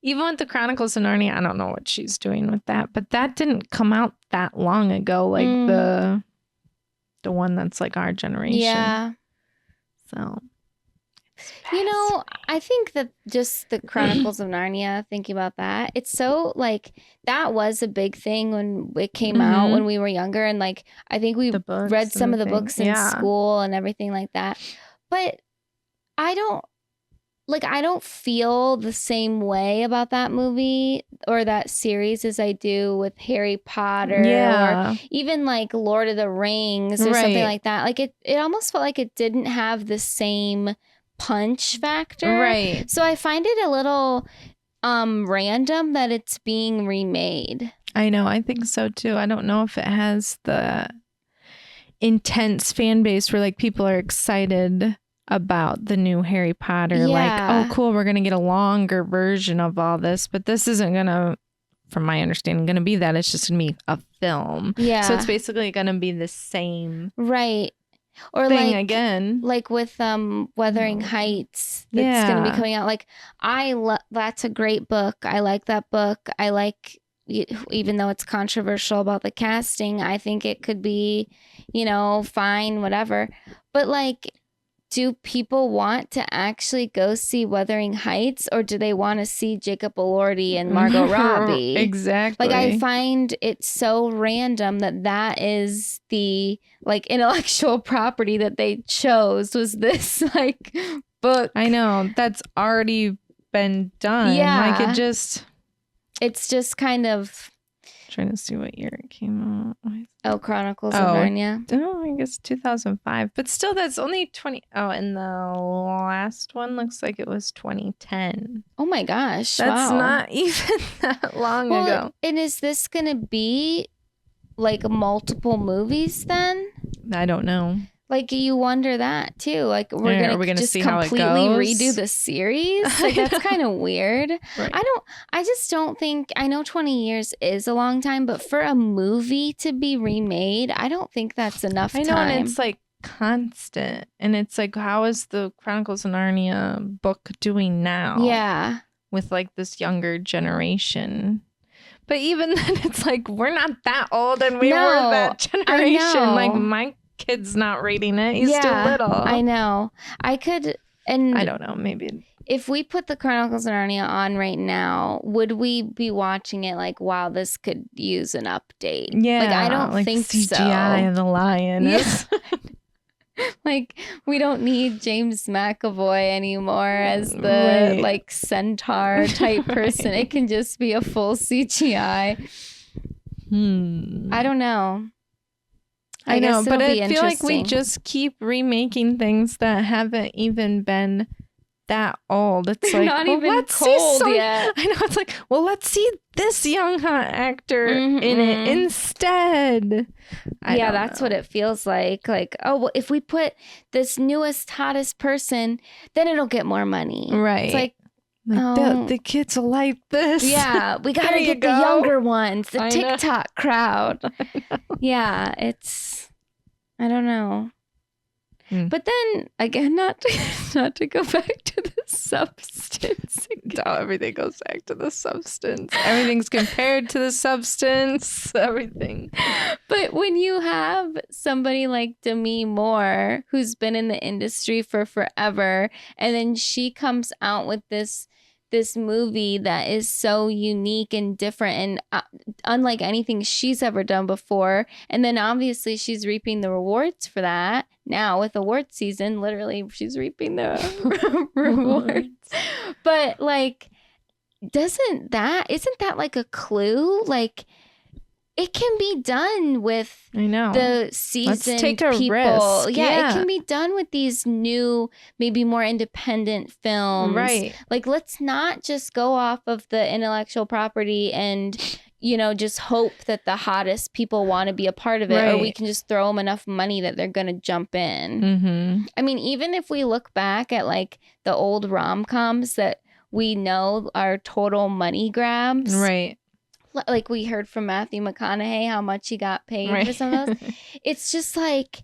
even with the Chronicles of Narnia, I don't know what she's doing with that. But that didn't come out that long ago. Like the one that's like our generation. Yeah. So. You know, I think that just the Chronicles of Narnia, thinking about that, it's so like that was a big thing when it came out when we were younger. And like, I think we read some of the books in school and everything like that. But I don't feel the same way about that movie or that series as I do with Harry Potter or even like Lord of the Rings or something like that. Like it almost felt like it didn't have the same punch factor. Right. So I find it a little random that it's being remade. I know. I think so too. I don't know if it has the intense fan base where like people are excited about the new Harry Potter. Like, oh, cool, we're going to get a longer version of all this. But this isn't going to, from my understanding, going to be that. It's just going to be a film. Yeah. So it's basically going to be the same or thing like again, like with Wuthering Heights that's going to be coming out. Like that's a great book. I like that book. I like, even though it's controversial about the casting, I think it could be, fine, whatever. But like, do people want to actually go see Wuthering Heights, or do they want to see Jacob Elordi and Margot Robbie? Exactly. Like, I find it so random that is the like intellectual property that they chose, was this like book. I know, that's already been done. Yeah. Like it's just kind of trying to see what year it came out. Oh, Chronicles of Narnia. Oh, I guess 2005. But still, that's only 20. Oh, and the last one looks like it was 2010. Oh my gosh. That's not even that long ago. And is this going to be like multiple movies then? I don't know. Like, you wonder that too. Like, we're gonna just see completely how it goes? redo the series. Like, that's kind of weird. Right. I just don't think. I know 20 years is a long time, but for a movie to be remade, I don't think that's enough time. I know, and it's like constant, and it's like, how is the Chronicles of Narnia book doing now? Yeah, with like this younger generation. But even then, it's like we're not that old, and we were that generation. Like my kid's not reading it. He's still little. I know. I don't know. Maybe if we put the Chronicles of Narnia on right now, would we be watching it like, wow, this could use an update? Yeah. Like, I don't think CGI of the lion. Yeah. Like, we don't need James McAvoy anymore as the like centaur type person. It can just be a full CGI. I don't know. I know, but I feel like we just keep remaking things that haven't even been that old. It's like, not even cold yet. I know, it's like, well, let's see this young hot actor in it instead. That's what it feels like. Like, oh, well, if we put this newest, hottest person, then it'll get more money. Right. It's like the kids will like this. Yeah, we got to get the younger ones, the TikTok crowd. Yeah, I don't know. But then again, not to go back to the substance. Everything goes back to the substance. Everything's compared to the substance. Everything. But when you have somebody like Demi Moore, who's been in the industry for forever, and then she comes out with this movie that is so unique and different and unlike anything she's ever done before. And then obviously she's reaping the rewards for that. Now with award season, literally she's reaping the rewards. But like, isn't that like a clue? Like, it can be done with the seasoned Let's take a people. risk. Yeah, it can be done with these new, maybe more independent films. Right. Like, let's not just go off of the intellectual property and, you know, just hope that the hottest people want to be a part of it, or we can just throw them enough money that they're going to jump in. I mean, even if we look back at like the old rom-coms that we know are total money grabs. Right. Like we heard from Matthew McConaughey, how much he got paid for some of those. It's just like,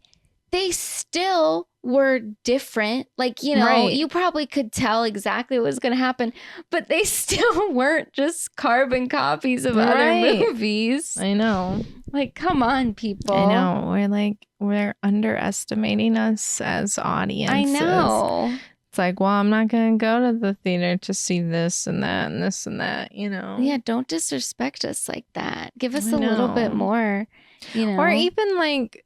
they still were different. Like, you know, you probably could tell exactly what was going to happen, but they still weren't just carbon copies of other movies. I know. Like, come on, people. I know. We're underestimating us as audiences. I know. It's like, well, I'm not going to go to the theater to see this and that and this and that, you know? Yeah, don't disrespect us like that. Give us a little bit more, you know? Or even like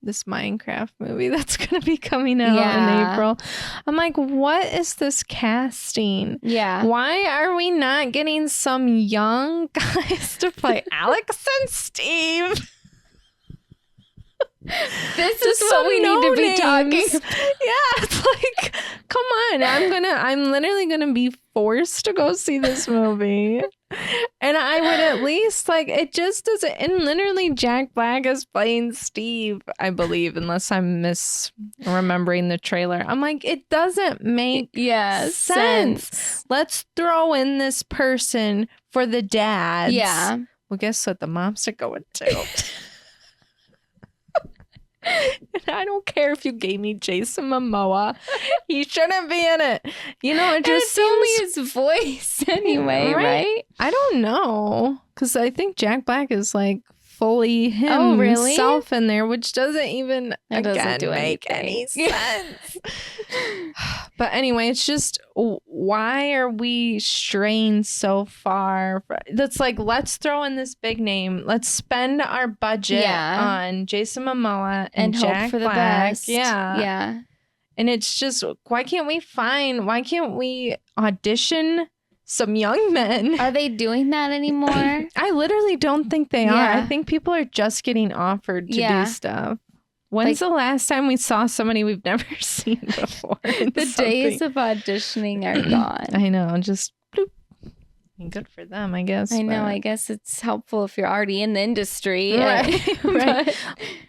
this Minecraft movie that's going to be coming out in April. I'm like, what is this casting? Yeah. Why are we not getting some young guys to play Alex and Steve? This is what we need to be talking. Yeah, it's like, come on. I'm literally gonna be forced to go see this movie. And I would at least it just doesn't. And literally Jack Black is playing Steve, I believe, unless I'm misremembering the trailer. I'm like, it doesn't make sense. Let's throw in this person for the dads. Yeah. Well, guess what? The moms are going to. And I don't care if you gave me Jason Momoa. He shouldn't be in it. You know, it just seems... only his voice anyway, right? I don't know. Because I think Jack Black is fully himself in there, which doesn't even make any sense. But anyway, it's just, why are we straying so far? That's let's throw in this big name. Let's spend our budget on Jason Momoa and Jack hope for Black. The best. Yeah. And it's just, why can't we audition some young men? Are they doing that anymore? I literally don't think they are. I think people are just getting offered to do stuff. When's the last time we saw somebody we've never seen before? The days of auditioning are gone. I know. Just bloop. Good for them, I guess. I know. I guess it's helpful if you're already in the industry. Right.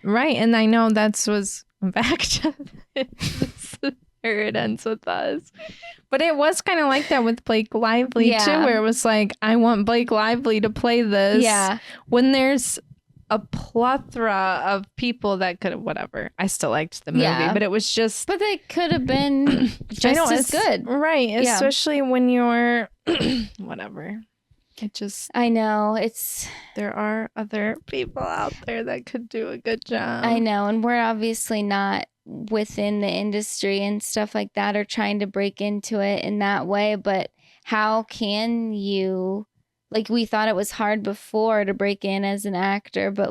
Right. And I know was back to this. Here it ends with us. But it was kind of like that with Blake Lively, too, where it was like, I want Blake Lively to play this. Yeah. When there's a plethora of people that could have, whatever. I still liked the movie, but it was just... But they could have been just as good. Right. Yeah. Especially when you're... whatever. It just... I know. There are other people out there that could do a good job. I know. And we're obviously not within the industry and stuff like that, or trying to break into it in that way. But how can you, we thought it was hard before to break in as an actor, but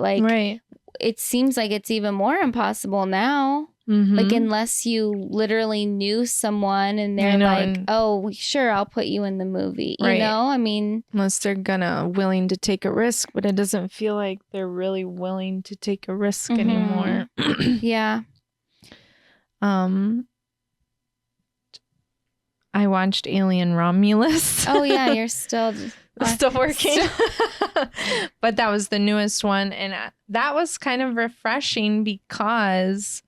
it seems like it's even more impossible now. Unless you literally knew someone and they're oh, sure, I'll put you in the movie. You know, I mean, unless they're willing to take a risk, but it doesn't feel like they're really willing to take a risk anymore. Yeah. I watched Alien Romulus. Oh yeah, you're still working. But that was the newest one, and that was kind of refreshing because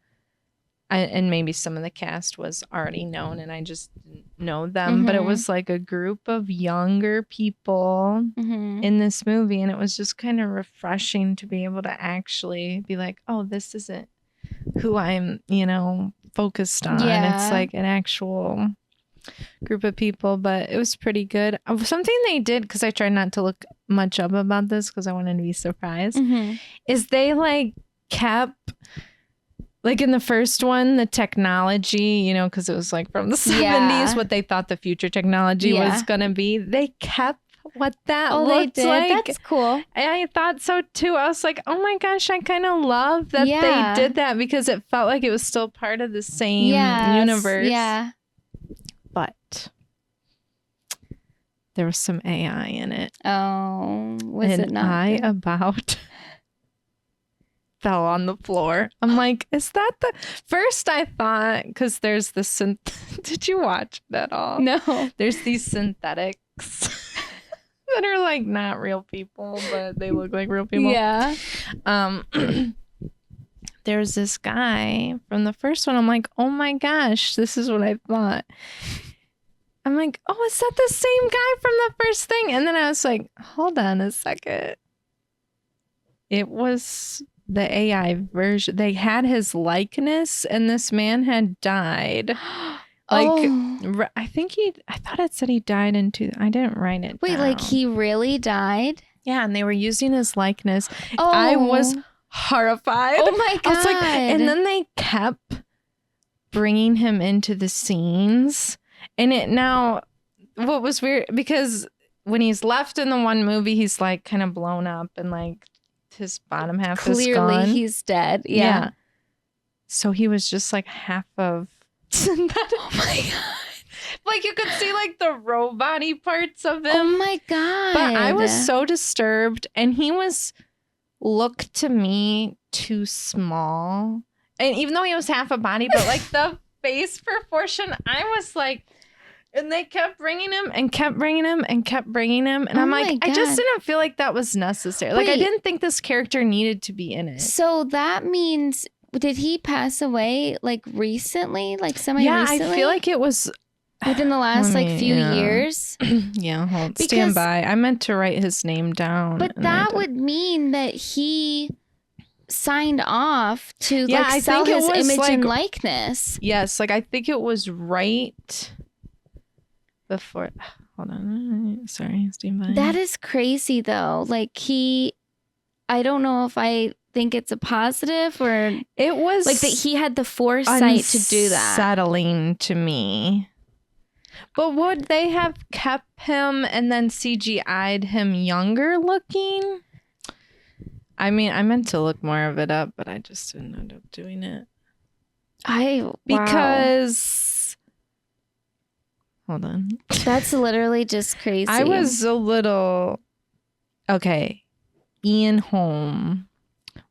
and maybe some of the cast was already known and I just didn't know them, but it was a group of younger people in this movie, and it was just kind of refreshing to be able to actually be like, oh, this isn't who I'm, focused on. It's an actual group of people, but it was pretty good. Something they did, because I tried not to look much up about this because I wanted to be surprised, is they kept in the first one, the technology, because it was from the 70s, what they thought the future technology was gonna be. They kept what that looked like. That's cool. I thought so too. I was like, oh my gosh, I kind of love that they did that, because it felt like it was still part of the same universe. Yeah. But there was some AI in it. Oh. Was it not? I about fell on the floor. I'm like, is that the first I thought, because there's the did you watch it at all? No. There's these synthetics that are like not real people, but they look like real people. Yeah. There's this guy from the first one. I'm like, oh my gosh, this is what I thought. I'm like, oh, is that the same guy from the first thing? And then I was like, hold on a second. It was the AI version. They had his likeness, and this man had died. Like, I thought it said he died I didn't write it down. Like he really died? Yeah, and they were using his likeness. I was horrified. Oh my God. I was like, and then they kept bringing him into the scenes. And what was weird, because when he's left in the one movie, he's like kind of blown up and like his bottom half is gone. Clearly he's dead. Yeah. So he was just like half of oh my God. Like you could see like the robot-y parts of him. Oh my God. But I was so disturbed, and he looked to me too small. And even though he was half a body, but like the face proportion, I was like, and they kept bringing him and kept bringing him and kept bringing him. And I'm like, I just didn't feel like that was necessary. Like, I didn't think this character needed to be in it. So that means, did he pass away like recently? Like recently? I feel like it was within the last few years. Yeah, stand by. I meant to write his name down. But that would mean that he signed off to sell his image and likeness. Yes, like I think it was right before. Hold on, sorry, stand by. That is crazy though. Like I don't know if I think it's a positive or it was like that he had the foresight to do that. Unsettling to me. But would they have kept him and then CGI'd him younger looking? I mean, I meant to look more of it up, but I just didn't end up doing it. Because hold on. That's literally just crazy. I was a little okay. Ian Holm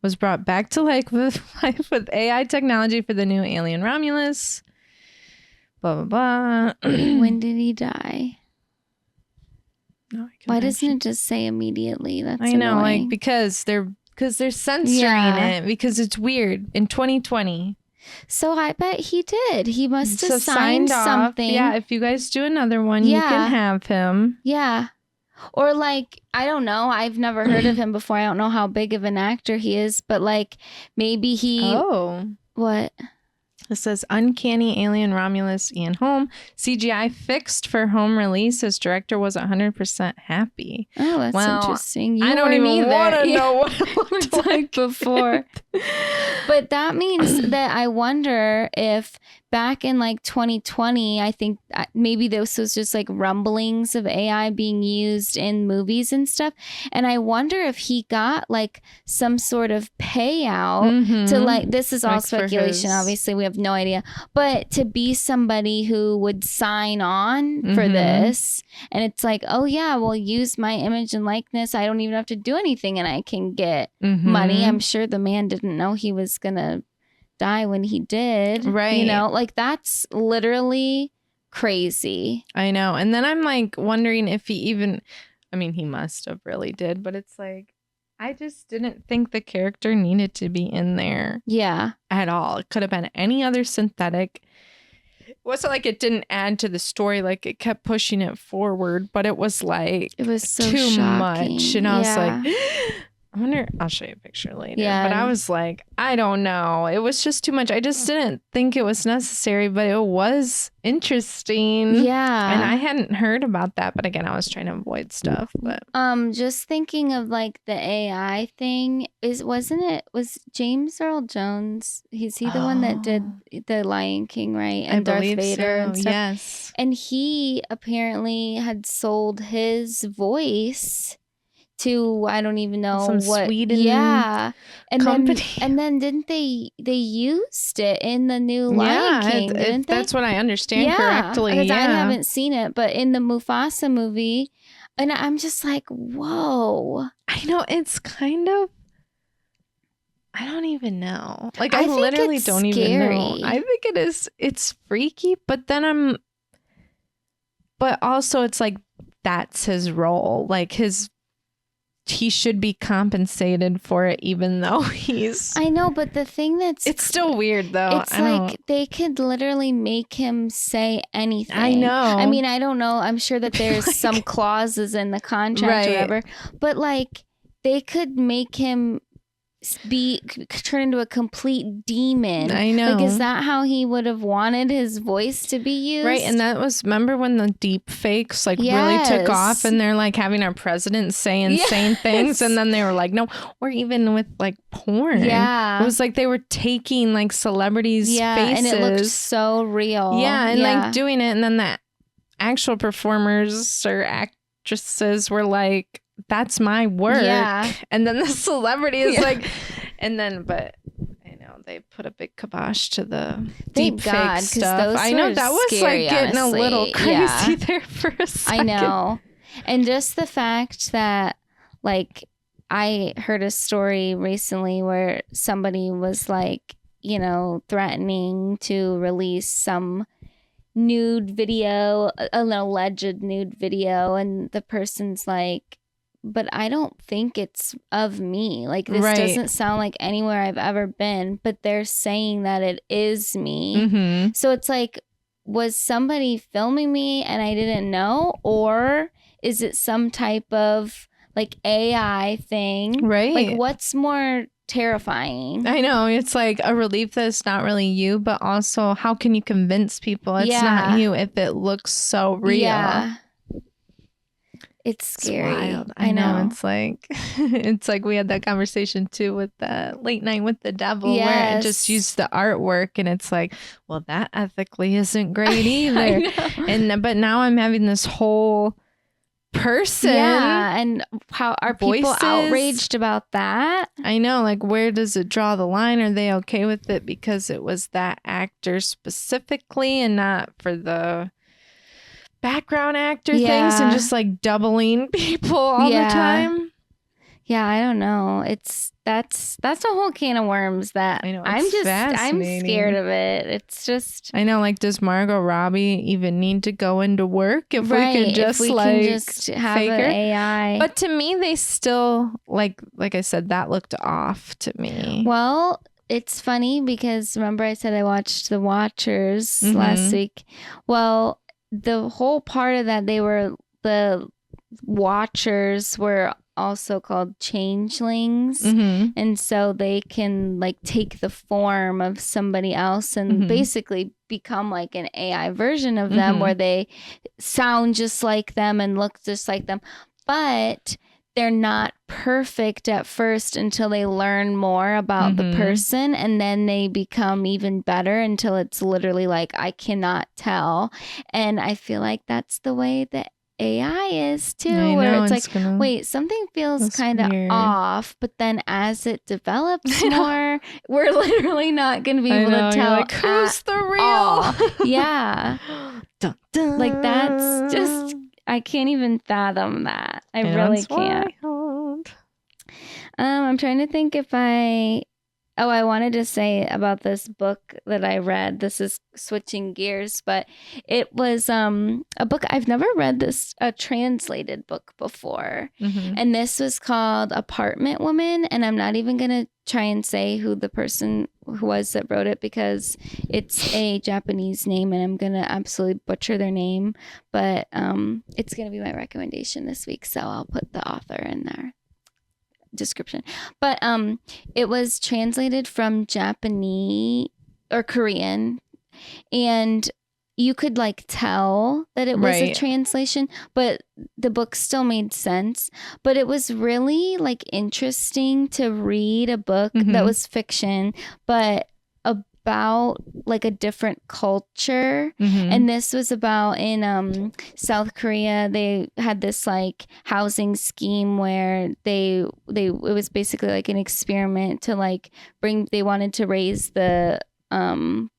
was brought back to life with AI technology for the new alien Romulus. Blah, blah, blah. When did he die? No, why doesn't it just say immediately? That's I know, annoying. like because they're censoring it because it's weird in 2020. So I bet he did. He must have signed something. Yeah, if you guys do another one, you can have him. Yeah. Or like, I don't know. I've never heard of him before. I don't know how big of an actor he is, but like maybe he. Oh. What? It says Uncanny Alien Romulus Ian Holm. CGI fixed for home release. His director wasn't 100% happy. Oh, that's interesting. I don't even want to know what it looked like before. But that means that I wonder if back in like 2020, I think maybe this was just like rumblings of AI being used in movies and stuff. And I wonder if he got like some sort of payout to like, this is all speculation. Obviously, we have no idea. But to be somebody who would sign on for this. And it's like, oh yeah, we'll use my image and likeness. I don't even have to do anything and I can get money. I'm sure the man didn't know he was going to die when he did. Right. You know, like that's literally crazy. I know. And then I'm like wondering if he even, I mean, he must have really did, but it's like, I just didn't think the character needed to be in there. Yeah. At all. It could have been any other synthetic. It wasn't like it didn't add to the story, like it kept pushing it forward, but it was like it was so too shocking. much. And I was like, I wonder, I'll show you a picture later. Yeah. But I was like, I don't know. It was just too much. I just didn't think it was necessary, but it was interesting. Yeah. And I hadn't heard about that. But again, I was trying to avoid stuff. But just thinking of like the AI thing, was James Earl Jones? Is he the one that did the Lion King, right? And Darth Vader and stuff. Yes. And he apparently had sold his voice to I don't even know some what Sweden company. Then didn't they used it in the new Lion King, didn't they? That's what I understand correctly. Because I haven't seen it, but in the Mufasa movie, and I'm just like, whoa. I know, it's kind of, I don't even know. Like, I literally don't even know. I think it is, it's freaky, but then but also it's like, that's his role. Like, he should be compensated for it, even though he's... I know, but the thing it's still weird, though. It's like they could literally make him say anything. I know. I mean, I don't know. I'm sure that there's like, some clauses in the contract or whatever. But, like, they could make him turn into a complete demon. I know. Like, is that how he would have wanted his voice to be used? Right, and that was, remember when the deep fakes like really took off, and they're like having our president say insane things, and then they were like, no, or even with like porn. Yeah. It was like they were taking like celebrities' faces. And it looked so real. Yeah, and like doing it, and then the actual performers or actresses were like, that's my work. Yeah. And then the celebrity is like, and then, but I know they put a big kibosh to the deep fake stuff. I know that was scary, like getting honestly. A little crazy there for a second. I know. And just the fact that, like, I heard a story recently where somebody was like, you know, threatening to release some nude video, an alleged nude video, and the person's like, but I don't think it's of me. Like, this doesn't sound like anywhere I've ever been, but they're saying that it is me. Mm-hmm. So it's like, was somebody filming me and I didn't know? Or is it some type of like AI thing? Right. Like, what's more terrifying? I know. It's like a relief that it's not really you, but also how can you convince people it's not you if it looks so real? Yeah. It's scary. It's wild. I know. It's like we had that conversation too with the Late Night with the Devil, where it just used the artwork, and it's like, well, that ethically isn't great either. But now I'm having this whole person. Yeah, and how are people outraged about that? I know. Like, where does it draw the line? Are they okay with it because it was that actor specifically and not for the background actor things, and just like doubling people all the time? Yeah, I don't know. That's a whole can of worms that I know. I'm scared of it. It's just, I know, like, does Margot Robbie even need to go into work if we could just have an AI? But to me, they still like I said, that looked off to me. Well, it's funny because remember I said I watched The Watchers last week. Well, the whole part of that, the Watchers were also called changelings. And so they can like take the form of somebody else and basically become like an AI version of them, where they sound just like them and look just like them. But they're not perfect at first until they learn more about the person, and then they become even better until it's literally like, I cannot tell. And I feel like that's the way that AI is too, where it's like, wait, something feels kind of off, but then as it develops more, we're literally not going to be able to tell. Like, who's the real? Yeah. Dun, dun. Like, that's just, I can't even fathom that. I really can't. I'm trying to think if I wanted to say about this book that I read. This is switching gears, but it was a book. I've never read a translated book before. And this was called Apartment Woman. And I'm not even going to try and say who the person who was that wrote it, because it's a Japanese name and I'm going to absolutely butcher their name. But it's going to be my recommendation this week. So I'll put the author in there description. But it was translated from Japanese or Korean, and you could like tell that it was a translation, but the book still made sense. But it was really like interesting to read a book that was fiction, but about like a different culture. Mm-hmm. And this was about in South Korea. They had this like housing scheme where it was basically like an experiment to like they wanted to raise the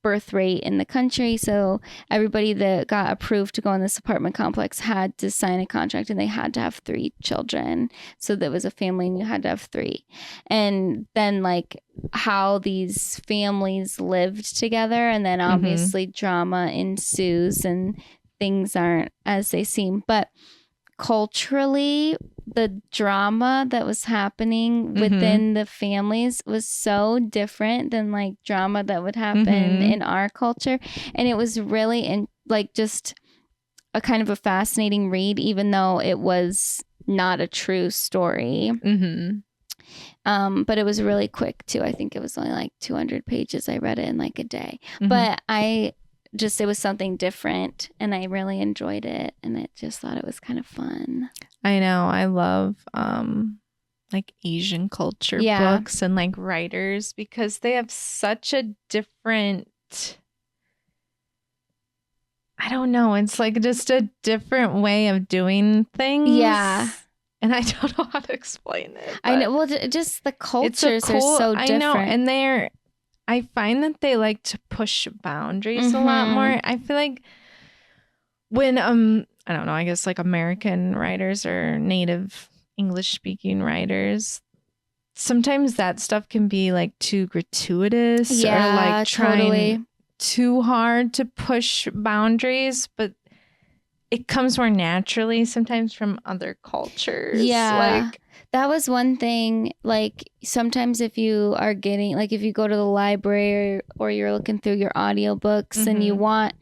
birth rate in the country. So everybody that got approved to go in this apartment complex had to sign a contract, and they had to have 3 children. So there was a family and you had to have 3. And then like how these families lived together, and then obviously drama ensues and things aren't as they seem. But culturally, the drama that was happening within the families was so different than like drama that would happen in our culture. And it was really like just a kind of a fascinating read, even though it was not a true story. But it was really quick too. I think it was only like 200 pages. I read it in like a day. But it was something different, and I really enjoyed it, and I just thought it was kind of fun. I know. I love like Asian culture books and like writers, because they have such a different, I don't know, it's like just a different way of doing things. Yeah. And I don't know how to explain it. I know. Well, just the cultures are so different. I know. And I find that they like to push boundaries a lot more. I feel like when, I don't know, I guess like American writers or native English speaking writers, sometimes that stuff can be like too gratuitous or like trying too hard to push boundaries, but it comes more naturally sometimes from other cultures. Yeah. Like, that was one thing, like sometimes if you are getting, like if you go to the library or you're looking through your audiobooks and you want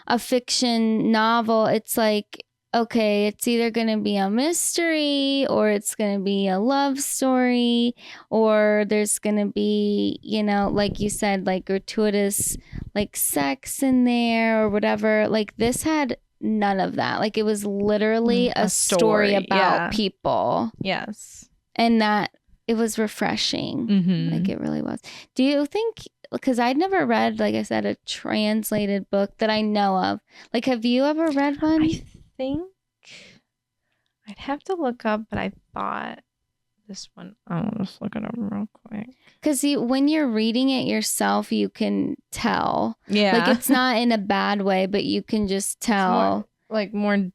a fiction novel, it's like, okay, it's either going to be a mystery or it's going to be a love story, or there's going to be, you know, like you said, like gratuitous like sex in there or whatever. Like this had none of that. Like it was literally a story about people. Yes. And that it was refreshing. Like it really was. Do you think, because I'd never read, like I said, a translated book that I know of. Like, have you ever read one? I think I'd have to look up, but I thought this one, I'll just look it up real quick. Because when you're reading it yourself, you can tell. Yeah. Like, it's not in a bad way, but you can just tell. More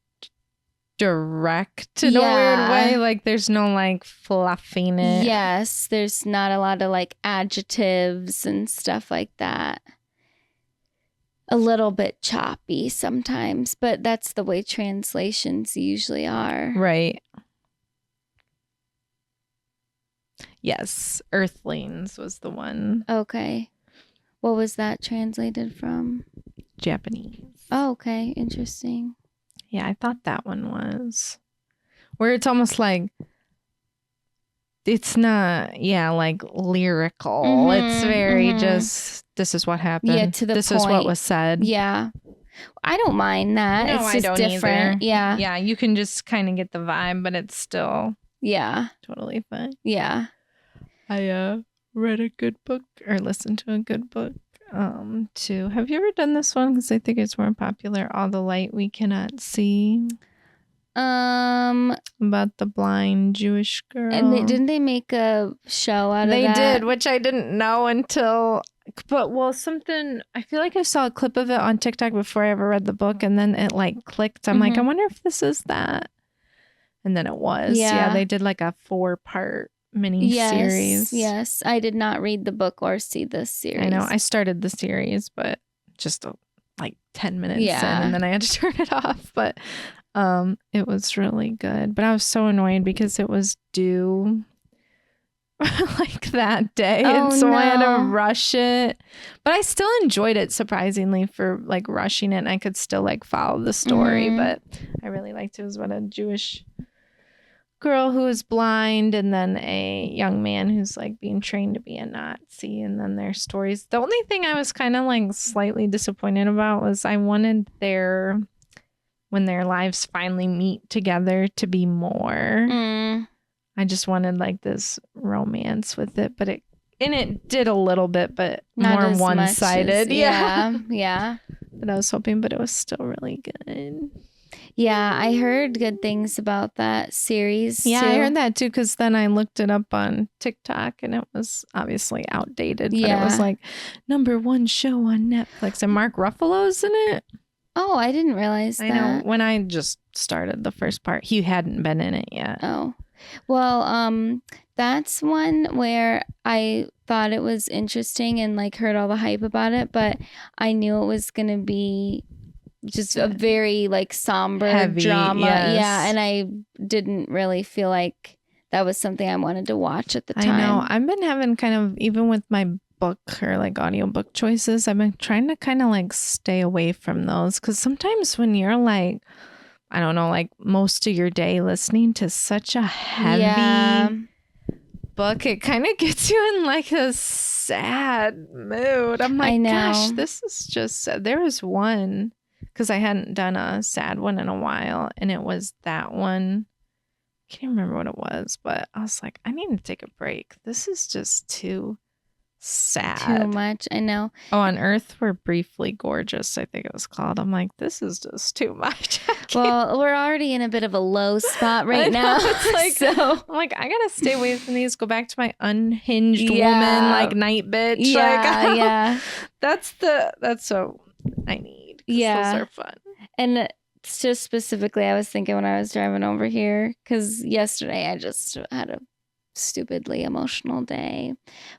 direct in a weird way. Like, there's no, like, fluffing it. Yes. There's not a lot of, like, adjectives and stuff like that. A little bit choppy sometimes, but that's the way translations usually are. Right. Yes, Earthlings was the one. Okay. What was that translated from? Japanese. Oh, okay. Interesting. Yeah, I thought that one was. Where it's almost like, it's not, like lyrical. It's very just, this is what happened. Yeah, to the this point. Is what was said. Yeah. I don't mind that. No, it's just I don't different. either. Yeah. Yeah, you can just kind of get the vibe, but it's still totally fine. Yeah. I read a good book or listened to a good book too. Have you ever done this one? Because I think it's more popular. All the Light We Cannot See. About the blind Jewish girl. And didn't they make a show out of that? They did, which I didn't know until. But something. I feel like I saw a clip of it on TikTok before I ever read the book, and then it like clicked. I'm like, I wonder if this is that. And then it was. Yeah, they did like a 4-part mini series. Yes, I did not read the book or see this series. I know. I started the series, but just like 10 minutes in, and then I had to turn it off. But it was really good. But I was so annoyed because it was due like that day, and so I had to rush it. But I still enjoyed it, surprisingly, for like rushing it, and I could still like follow the story. But I really liked it. It was about a Jewish girl who is blind, and then a young man who's like being trained to be a Nazi, and then their stories. The only thing I was kind of like slightly disappointed about was I wanted when their lives finally meet together to be more. I just wanted like this romance with it, but And it did a little bit, but not more as one-sided. Yeah. But I was hoping, but it was still really good. Yeah, I heard good things about that series. Yeah, too. I heard that too, because then I looked it up on TikTok and it was obviously outdated. But it was like #1 show on Netflix, and Mark Ruffalo's in it. Oh, I didn't realize that. I know. When I just started the first part, he hadn't been in it yet. Oh, well, that's one where I thought it was interesting and like heard all the hype about it, but I knew it was going to be just a very like somber heavy drama. Yes. Yeah. And I didn't really feel like that was something I wanted to watch at the time. I know. I've been having kind of, even with my book or like audiobook choices, I've been trying to kind of like stay away from those, because sometimes when you're like, I don't know, like most of your day listening to such a heavy book, it kind of gets you in like a sad mood. I'm like, gosh, this is just sad. There was one, because I hadn't done a sad one in a while, and it was that one. I can't remember what it was, but I was like, I need to take a break. This is just too sad. Too much. I know. Oh, On Earth We're Briefly Gorgeous, I think it was called. I'm like, this is just too much. Well, we're already in a bit of a low spot right now. It's like, so I'm like, I gotta stay away from these. Go back to my unhinged woman, like night bitch. Yeah, That's what I need. Yeah, those are fun. And just specifically, I was thinking when I was driving over here, because yesterday I just had a stupidly emotional day,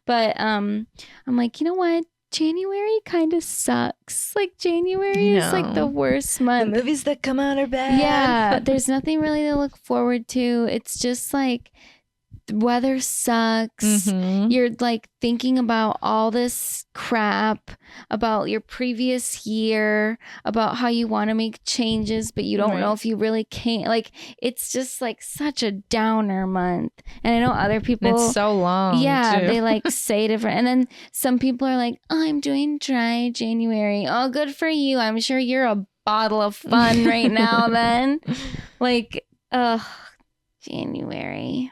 but I'm like, you know what, January kind of sucks. Like January is like the worst month. The movies that come out are bad. Yeah, there's nothing really to look forward to. It's just like the weather sucks. You're like thinking about all this crap about your previous year, about how you want to make changes, but you don't know if you really can. Like, it's just like such a downer month. And I know other people, it's so long. Yeah, too. they like say different. And then some people are like, oh, I'm doing dry January. Oh, good for you. I'm sure you're a bottle of fun right now then. Like, January.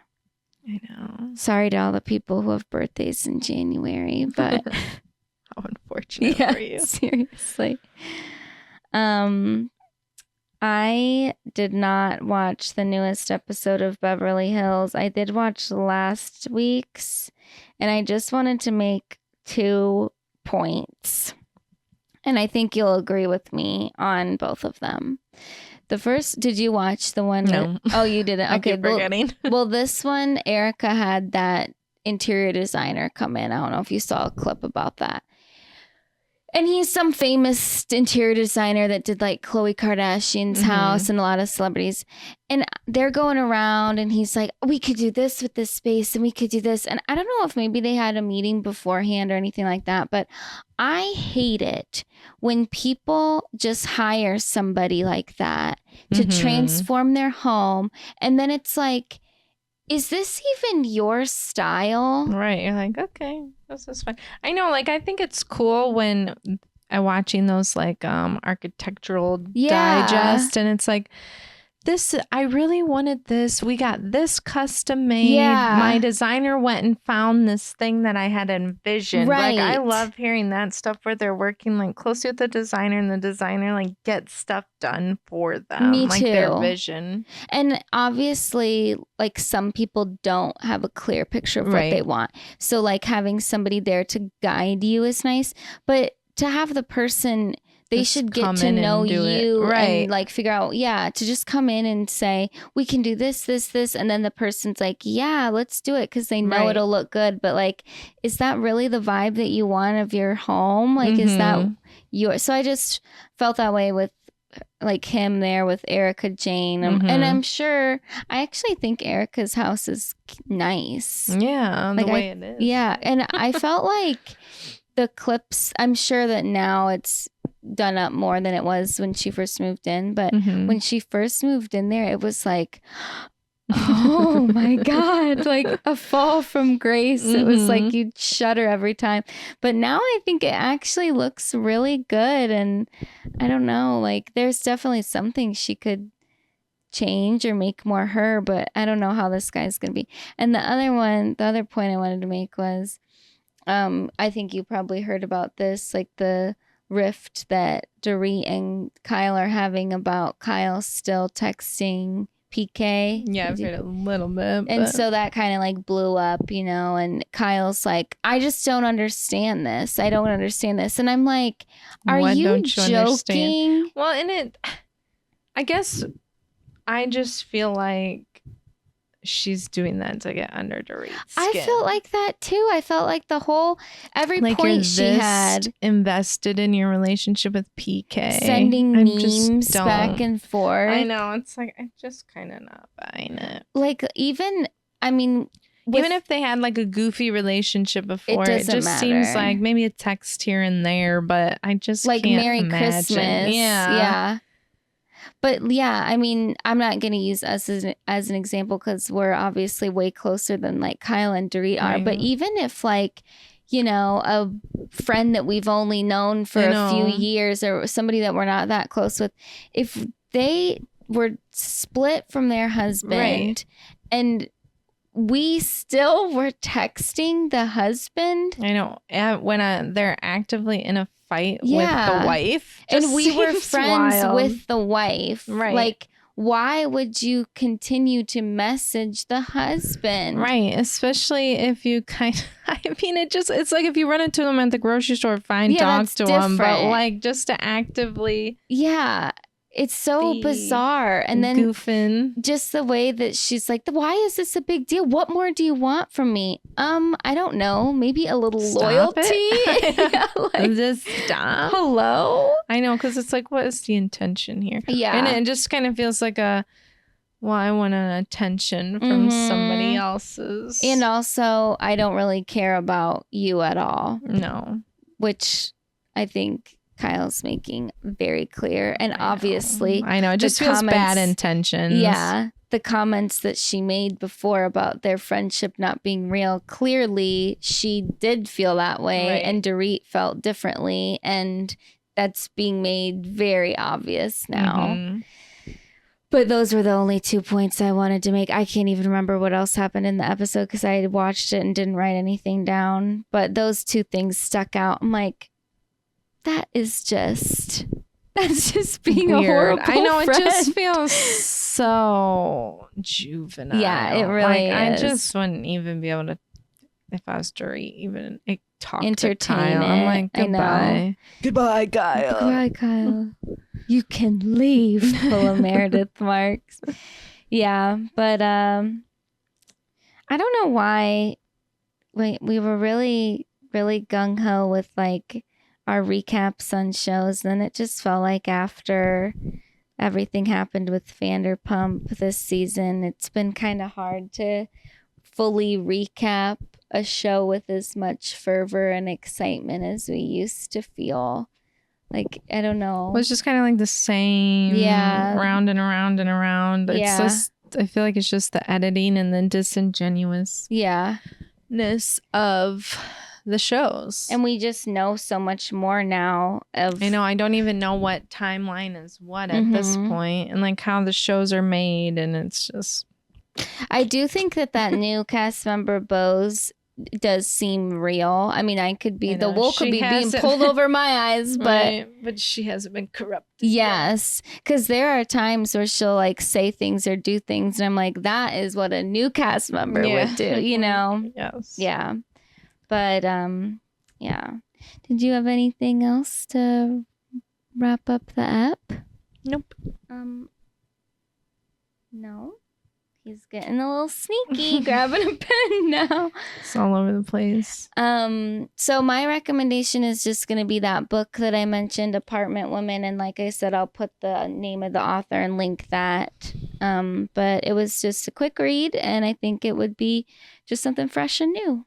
I know. Sorry to all the people who have birthdays in January, but how unfortunate for you. Seriously. I did not watch the newest episode of Beverly Hills. I did watch last week's, and I just wanted to make 2 points. And I think you'll agree with me on both of them. The first, did you watch the one? No. Oh, you didn't? Okay. I keep forgetting. Well, this one, Erika had that interior designer come in. I don't know if you saw a clip about that. And he's some famous interior designer that did like Khloe Kardashian's house and a lot of celebrities. And they're going around and he's like, we could do this with this space and we could do this. And I don't know if maybe they had a meeting beforehand or anything like that, but I hate it when people just hire somebody like that to transform their home. And then it's like, is this even your style? Right. You're like, okay, this is fine. I know, like, I think it's cool when I'm watching those like architectural digest, and it's like, this, I really wanted this. We got this custom made. Yeah. My designer went and found this thing that I had envisioned. Right. Like, I love hearing that stuff where they're working like closely with the designer, and the designer like gets stuff done for them. Me like too. Their vision. And obviously, like, some people don't have a clear picture of what they want. So like having somebody there to guide you is nice. But to have the person, they just should get to know you and like figure out, to just come in and say, we can do this, this, this. And then the person's like, yeah, let's do it, because they know it'll look good. But like, is that really the vibe that you want of your home? Like, is that your... So I just felt that way with like him there with Erika Jane. And I'm sure, I actually think Erika's house is nice. Yeah, like the way it is. Yeah. And I felt like the clips, I'm sure that now it's done up more than it was when she first moved in, but when she first moved in there, it was like, oh my God, like a fall from grace. It was like you'd shudder every time. But now I think it actually looks really good. And I don't know, like there's definitely something she could change or make more her, but I don't know how this guy's gonna be. And the other point I wanted to make was, I think you probably heard about this, like the rift that Dorit and Kyle are having about Kyle still texting PK. Yeah, I've heard a little bit. And so that kind of like blew up, and Kyle's like, I just don't understand this. I don't understand this. And I'm like, are you joking? Understand? Well, I guess I just feel like she's doing that to get under Dorit's skin. I felt like that too. I felt like every like point she had invested in your relationship with PK, sending memes back and forth. I know, it's like I'm just kind of not buying it. Like even if they had like a goofy relationship before, it just matter. Seems like maybe a text here and there, but I just like can't Merry imagine. Christmas, yeah. But yeah, I'm not going to use us as an example because we're obviously way closer than like Kyle and Dorit are. But even if like, a friend that we've only known for a few years or somebody that we're not that close with, if they were split from their husband and we still were texting the husband. I know. When they're actively in a fight with the wife. And we were friends with the wife. Right. Like, why would you continue to message the husband? Right. Especially if you it's like if you run into them at the grocery store, fine, talk to them. But like just to actively. Yeah. It's so bizarre. And then goofing. Just the way that she's like, why is this a big deal? What more do you want from me? I don't know. Maybe a little loyalty. Like, just stop. Hello? I know, because it's like, what is the intention here? Yeah. And it just kind of feels like I want an attention from somebody else's. And also, I don't really care about you at all. No. Which I think Kyle's making very clear. And obviously, I know it just feels bad intentions. Yeah. The comments that she made before about their friendship not being real, clearly she did feel that way and Dorit felt differently. And that's being made very obvious now. But those were the only 2 points I wanted to make. I can't even remember what else happened in the episode because I watched it and didn't write anything down. But those two things stuck out. I'm like, that's just being weird. A horrible I know friend. It just feels so juvenile. Yeah, it really is. I just wouldn't even be able to, if I was Dorit, even talk entertain to Kyle. I'm like, goodbye. Goodbye, Kyle. Goodbye, Kyle. You can leave. Full of Meredith marks. Yeah, but I don't know why we were really, really gung-ho with like our recaps on shows. Then it just felt like after everything happened with Vanderpump this season, it's been kind of hard to fully recap a show with as much fervor and excitement as we used to feel. Like, I don't know. Well, it's just kind of like the same round and around and around. It's just, I feel like it's just the editing and the disingenuousness of the shows. And we just know so much more now of... I know, I don't even know what timeline is what at this point, and like how the shows are made, and it's just... I do think that new cast member, Bose, does seem real. I mean, the wool could be being pulled over my eyes, but she hasn't been corrupted. Yes, because there are times where she'll like say things or do things, and I'm like, that is what a new cast member would do, Yes. Yeah. But, yeah. Did you have anything else to wrap up the app? Nope. No. He's getting a little sneaky, grabbing a pen now. It's all over the place. So my recommendation is just going to be that book that I mentioned, Apartment Women. And like I said, I'll put the name of the author and link that. But it was just a quick read, and I think it would be just something fresh and new.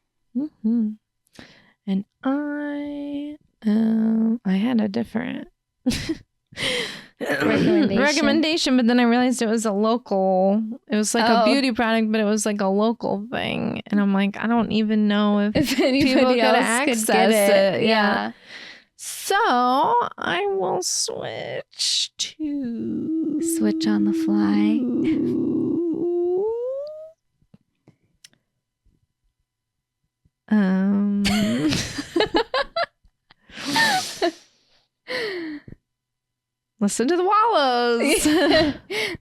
And I had a different recommendation, but then I realized it was a a beauty product, but it was like a local thing, and I'm like, I don't even know if people could access it. Yeah. So I will switch on the fly. listen to the Wallows.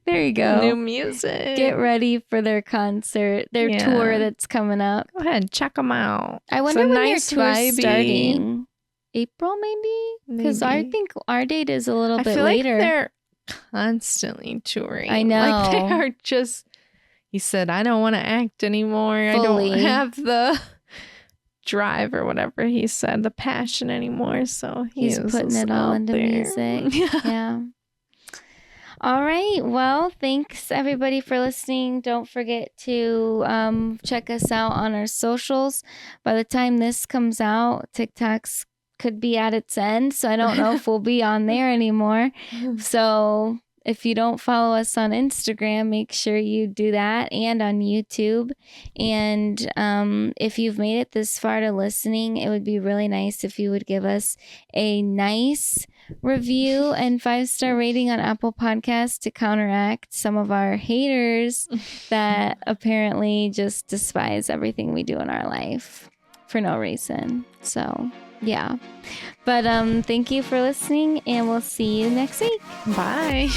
There you go. New music. Get ready for their concert, their tour that's coming up. Go ahead, check them out. I wonder when their tour's starting. April, maybe? Because I think our date is a little bit later. Like they're constantly touring. I know. Like they are just, he said, I don't want to act anymore. Fully. I don't have the drive or whatever he said, the passion anymore. So he's putting it all into music. Yeah. All right. Well, thanks everybody for listening. Don't forget to check us out on our socials. By the time this comes out, TikTok's could be at its end, so I don't know if we'll be on there anymore. So if you don't follow us on Instagram, make sure you do that, and on YouTube. And if you've made it this far to listening, it would be really nice if you would give us a nice review and 5-star rating on Apple Podcasts to counteract some of our haters that apparently just despise everything we do in our life for no reason. So yeah, but thank you for listening, and we'll see you next week. Bye.